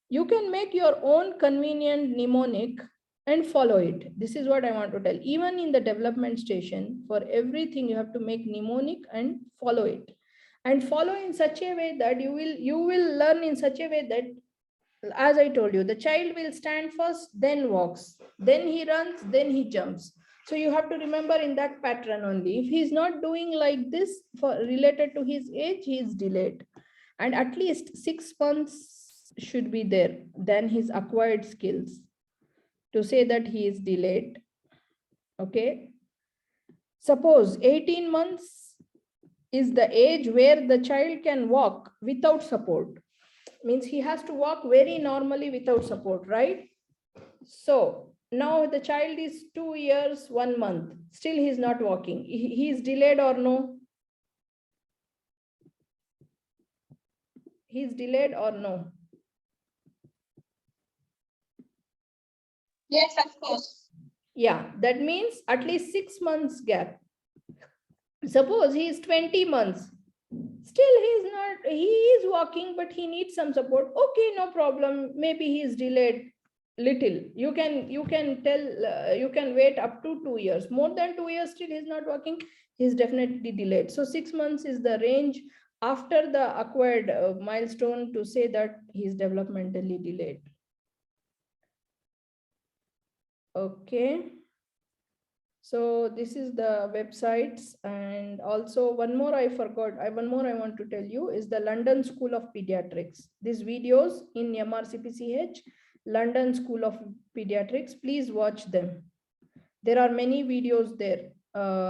You can make your own convenient mnemonic and follow it. This is what I want to tell. Even in the development station, for everything you have to make mnemonic and follow it. And follow in such a way that you will learn in such a way that, as I told you, the child will stand first, then walks, then he runs, then he jumps. So you have to remember in that pattern only. If he's not doing like this for related to his age, he is delayed. And at least 6 months should be there, then his acquired skills to say that he is delayed. Okay. Suppose 18 months is the age where the child can walk without support. Means he has to walk very normally without support, right? So now the child is 2 years, 1 month. Still he is not walking. He is delayed or no? He is delayed or no? Yes, of course. Yeah, that means at least 6 months gap. Suppose he is 20 months. Still he is walking, but he needs some support. Okay, no problem. Maybe he is delayed little. You can tell, you can wait up to 2 years. More than 2 years, still he is not walking. He is definitely delayed. So 6 months is the range after the acquired milestone to say that he is developmentally delayed. Okay. So this is the websites, and also one more I forgot. One more I want to tell you is the London School of Pediatrics. These videos in Mrcpch, London School of Pediatrics, please watch them. There are many videos there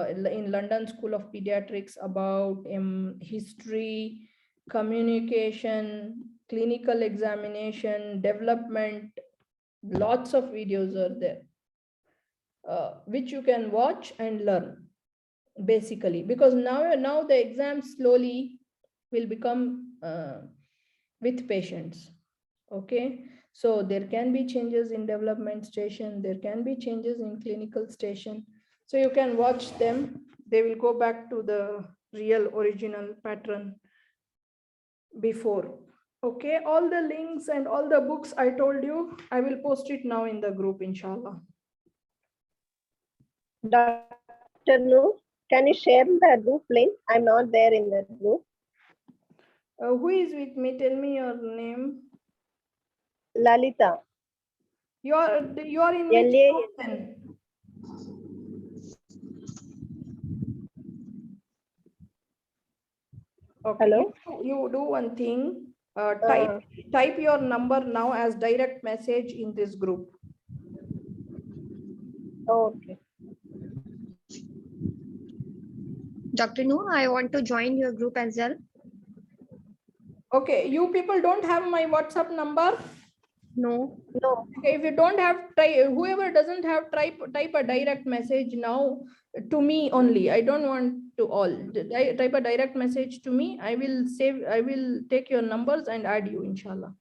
in London School of Pediatrics about history, communication, clinical examination, development. Lots of videos are there. Which you can watch and learn basically, because now the exams slowly will become with patients. Okay, so there can be changes in development station, there can be changes in clinical station, so you can watch them. They will go back to the real original pattern before. Okay, all the links and all the books I told you, I will post it now in the group, inshallah. Dr. Noor, can you share the group link? I'm not there in the group. Who is with me? Tell me your name. Lalita. You are in which group then? Okay. Hello? You do one thing. Type your number now as direct message in this group. Okay. Dr. Noor, I want to join your group as well. Okay, you people don't have my WhatsApp number? No. No. Okay, if you don't have, whoever doesn't have, type a direct message now to me only. I don't want to all. Type a direct message to me. I will take your numbers and add you, inshallah.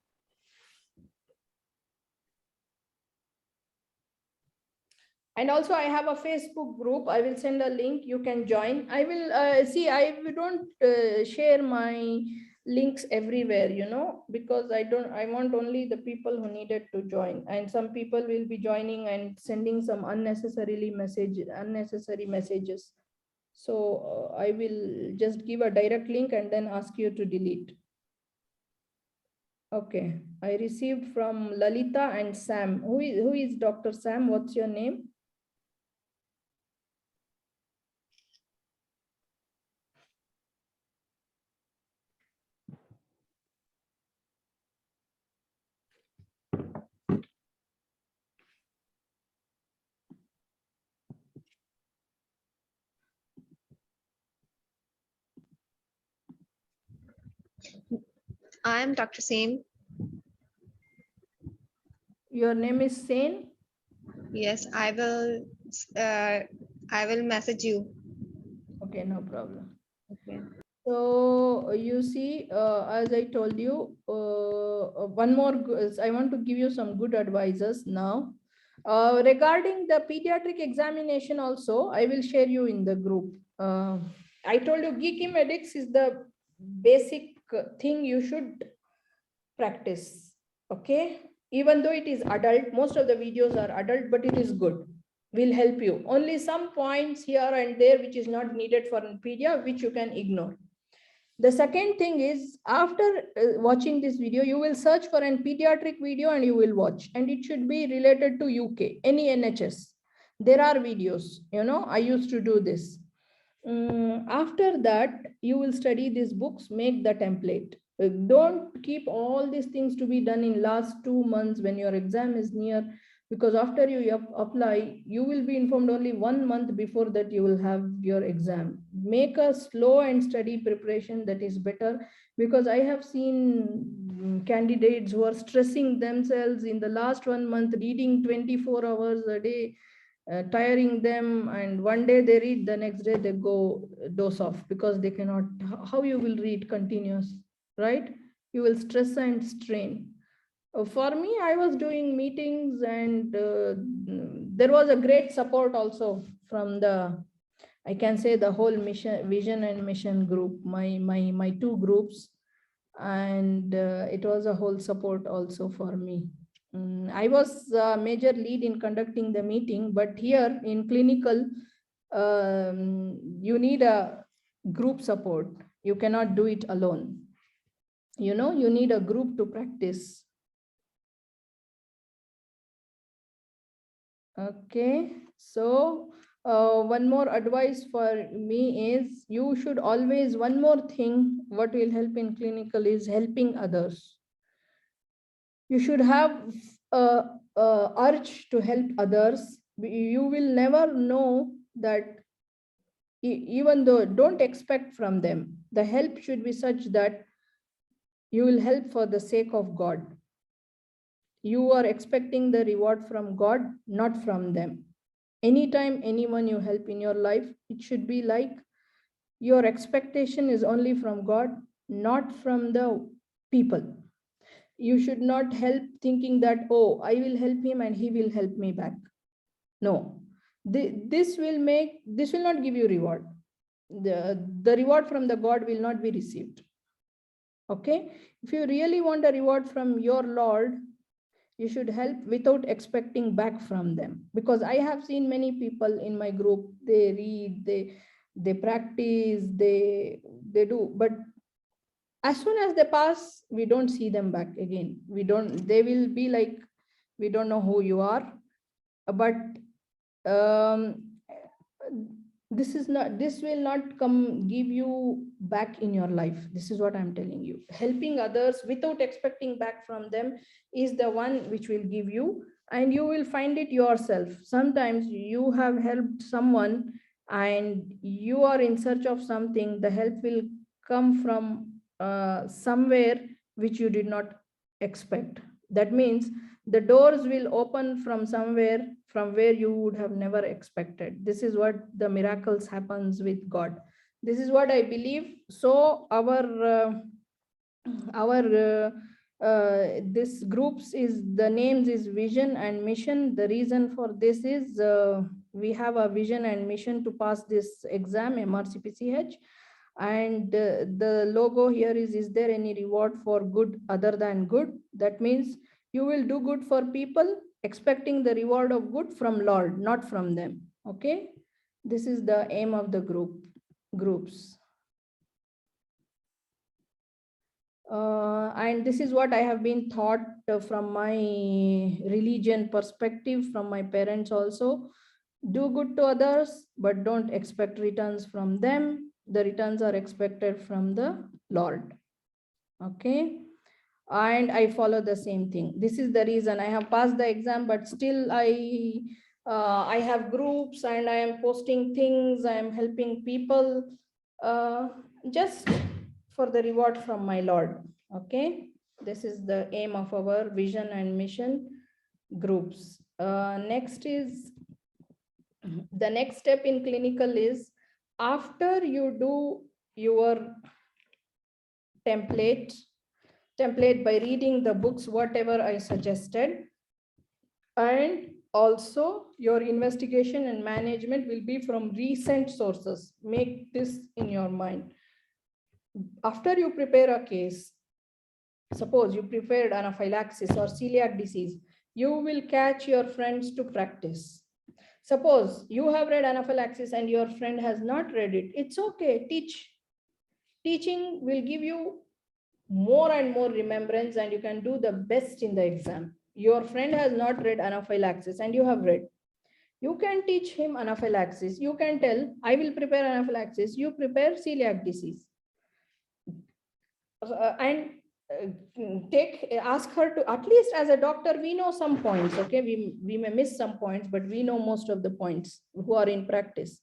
And also I have a Facebook group. I will send a link. You can join. I will see. I don't share my links everywhere, you know, because I want only the people who needed to join. And some people will be joining and sending some unnecessary messages. So I will just give a direct link and then ask you to delete. Okay, I received from Lalita and Sam. Who is Dr. Sam? What's your name? I am Dr. Same. Your name is Sane? Yes, I will message you. Okay, no problem. Okay. So you see, as I told you, one more, I want to give you some good advices now. Regarding the pediatric examination also, I will share you in the group. I told you geeky medics is the basic thing you should practice. Okay, even though it is adult, most of the videos are adult, but it is good, will help you. Only some points here and there which is not needed for pedia, which you can ignore. The second thing is, after watching this video, you will search for an pediatric video and you will watch, and it should be related to UK, any NHS. There are videos, you know, I used to do this. After that, you will study these books, make the template. Don't keep all these things to be done in last 2 months when your exam is near, because after you apply, you will be informed only 1 month before that you will have your exam. Make a slow and steady preparation, that is better, because I have seen candidates who are stressing themselves in the last 1 month, reading 24 hours a day, tiring them, and one day they read, the next day they go dose off because they cannot. How you will read continuous, right? You will stress and strain. For me, I was doing meetings, and there was a great support also from the, I can say, the whole mission, vision and mission group, my 2 groups, and it was a whole support also for me. I was a major lead in conducting the meeting, but here in clinical, you need a group support. You cannot do it alone. You know, you need a group to practice. Okay, so one more advice for me is, you should always, one more thing, what will help in clinical is helping others. You should have a urge to help others. You will never know that, even though, don't expect from them. The help should be such that you will help for the sake of God. You are expecting the reward from God, not from them. Anytime anyone you help in your life, it should be like your expectation is only from God, not from the people. You should not help thinking that, oh, I will help him and he will help me back. No, this will not give you reward. The reward from the God will not be received. Okay, if you really want a reward from your Lord, you should help without expecting back from them. Because I have seen many people in my group, they read, they practice, they do, but as soon as they pass, we don't see them back again. They will be like, we don't know who you are. But this will not come give you back in your life. This is what I'm telling you. Helping others without expecting back from them is the one which will give you, and you will find it yourself. Sometimes you have helped someone and you are in search of something, the help will come from somewhere which you did not expect. That means the doors will open from somewhere from where you would have never expected. This is what the miracles happens with God. This is what I believe. So this groups is, the names is vision and mission. The reason for this is we have a vision and mission to pass this exam, Mrcpch. And the logo here is there any reward for good other than good? That means you will do good for people, expecting the reward of good from Lord, not from them. Okay, this is the aim of the groups. And this is what I have been taught from my religion perspective, from my parents also. Do good to others, but don't expect returns from them. The returns are expected from the Lord. Okay. And I follow the same thing. This is the reason I have passed the exam, but still I have groups and I am posting things. I am helping people just for the reward from my Lord. Okay. This is the aim of our vision and mission groups. Next is, the next step in clinical is, after you do your template by reading the books, whatever I suggested, and also your investigation and management will be from recent sources. Make this in your mind. After you prepare a case, suppose you prepared anaphylaxis or celiac disease, you will catch your friends to practice. Suppose you have read anaphylaxis and your friend has not read it, it's okay, teach. Teaching will give you more and more remembrance and you can do the best in the exam. Your friend has not read anaphylaxis and you have read. You can teach him anaphylaxis. You can tell, I will prepare anaphylaxis, you prepare celiac disease. Ask her to, at least as a doctor, we know some points, okay? We may miss some points, but we know most of the points who are in practice.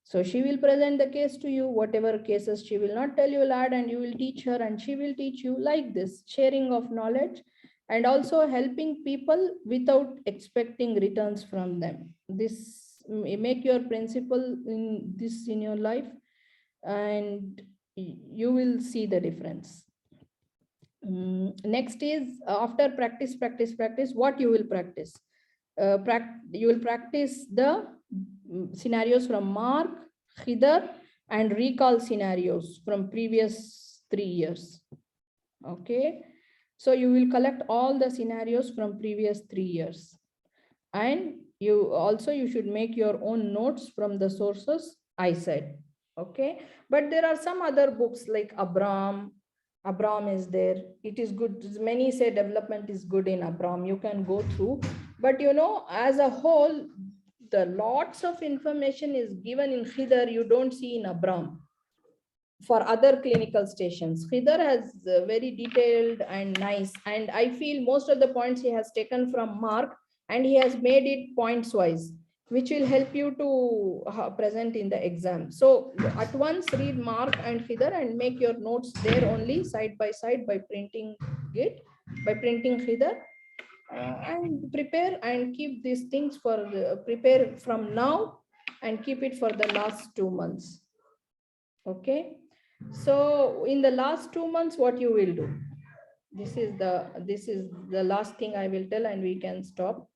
So she will present the case to you, whatever cases she will not tell you, lad, and you will teach her and she will teach you, like this, sharing of knowledge and also helping people without expecting returns from them. This make your principle in this in your life and you will see the difference. Next is, after practice, what you will practice? You will practice the scenarios from Mark, Khidr, and recall scenarios from previous 3 years. Okay, so you will collect all the scenarios from previous 3 years, and you should make your own notes from the sources I said. Okay, but there are some other books like Abraham is there. It is good. Many say development is good in Abraham. You can go through, but as a whole, the lots of information is given in Khidr you don't see in Abraham. For other clinical stations, Khidr has very detailed and nice, and I feel most of the points he has taken from Mark and he has made it points wise, which will help you to present in the exam. So at once read Mark and Khidr and make your notes there only, side by side, by printing Khidr, and prepare and keep these things for prepare from now and keep it for the last 2 months. Okay, so in the last 2 months, what you will do? This is the last thing I will tell and we can stop.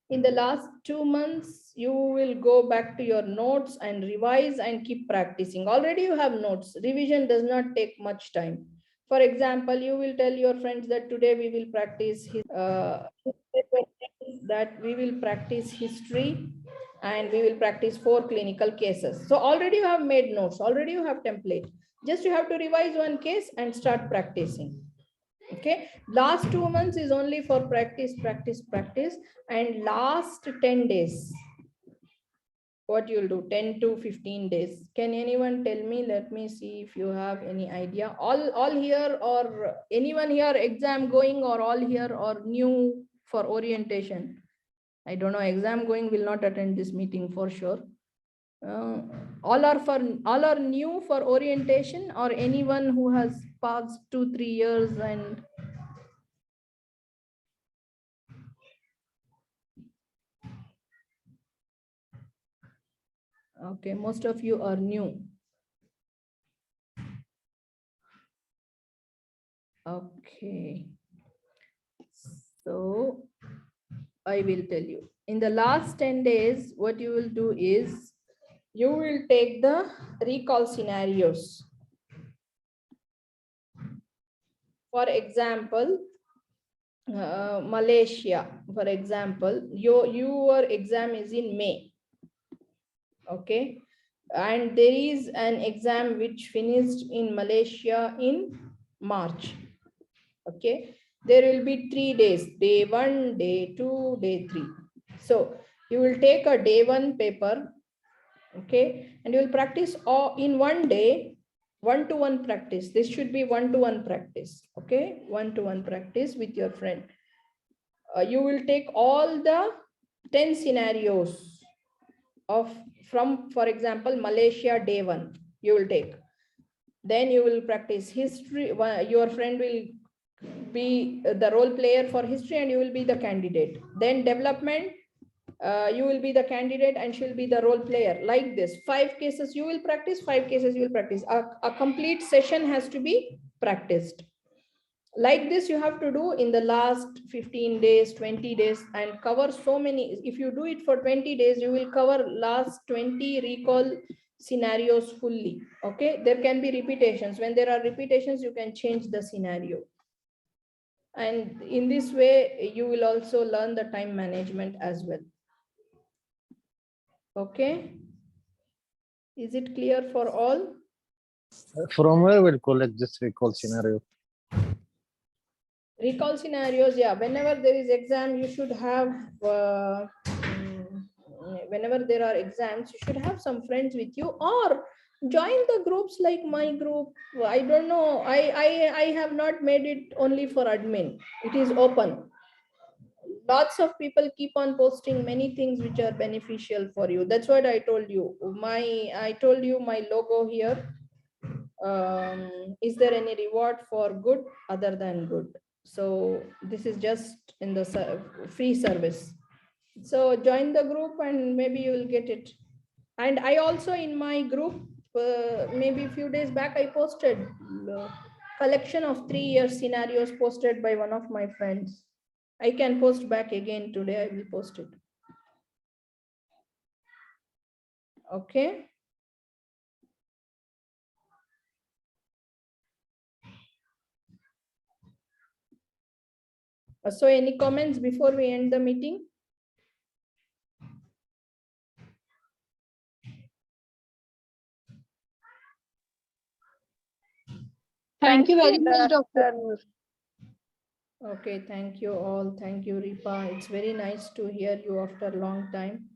In the last 2 months, you will go back to your notes and revise and keep practicing. Already you have notes. Revision does not take much time. For example, you will tell your friends that today we will practice history and we will practice 4 clinical cases. So already you have made notes, already you have template. Just you have to revise one case and start practicing. Okay, last 2 months is only for practice, and last 10 days, what you'll do, 10 to 15 days. Can anyone tell me? Let me see if you have any idea. All here, or anyone here exam going, or all here or new for orientation? I don't know, exam going will not attend this meeting for sure. All are new for orientation, or anyone who has passed 2-3 years and okay, most of you are new. Okay, so I will tell you. In the last 10 days, what you will do is you will take the recall scenarios. For example, Malaysia, for example, your exam is in May. Okay, and there is an exam which finished in Malaysia in March. Okay, there will be 3 days, day 1, day 2, day 3. So you will take a day 1 paper, okay, and you will practice all in one day, 1-to-1 practice. This should be 1-to-1 practice, okay, 1-to-1 practice with your friend. You will take all the 10 scenarios from, for example, Malaysia day 1, you will take. Then you will practice history. Your friend will be the role player for history and you will be the candidate. Then development, you will be the candidate and she will be the role player. Like this, 5 cases you will practice, 5 cases you will practice. A complete session has to be practiced. Like this you have to do in the last 15 days, 20 days, and cover so many. If you do it for 20 days, you will cover last 20 recall scenarios fully. Okay, there can be repetitions. When there are repetitions, you can change the scenario. And in this way, you will also learn the time management as well. Okay. Is it clear for all? From where we'll collect this recall scenario? Recall scenarios, yeah. Whenever there is exam, you should have, whenever there are exams, you should have some friends with you or join the groups like my group. I don't know. I have not made it only for admin. It is open. Lots of people keep on posting many things which are beneficial for you. That's what I told you. I told you my logo here. Is there any reward for good other than good? So this is just in the free service. So join the group and maybe you will get it. And I also in my group, maybe a few days back, I posted collection of 3-year scenarios posted by one of my friends. I can post back again today. I will post it. Okay. So any comments before we end the meeting? Thank you very much, Doctor. Okay, thank you all. Thank you, Ripa. It's very nice to hear you after a long time.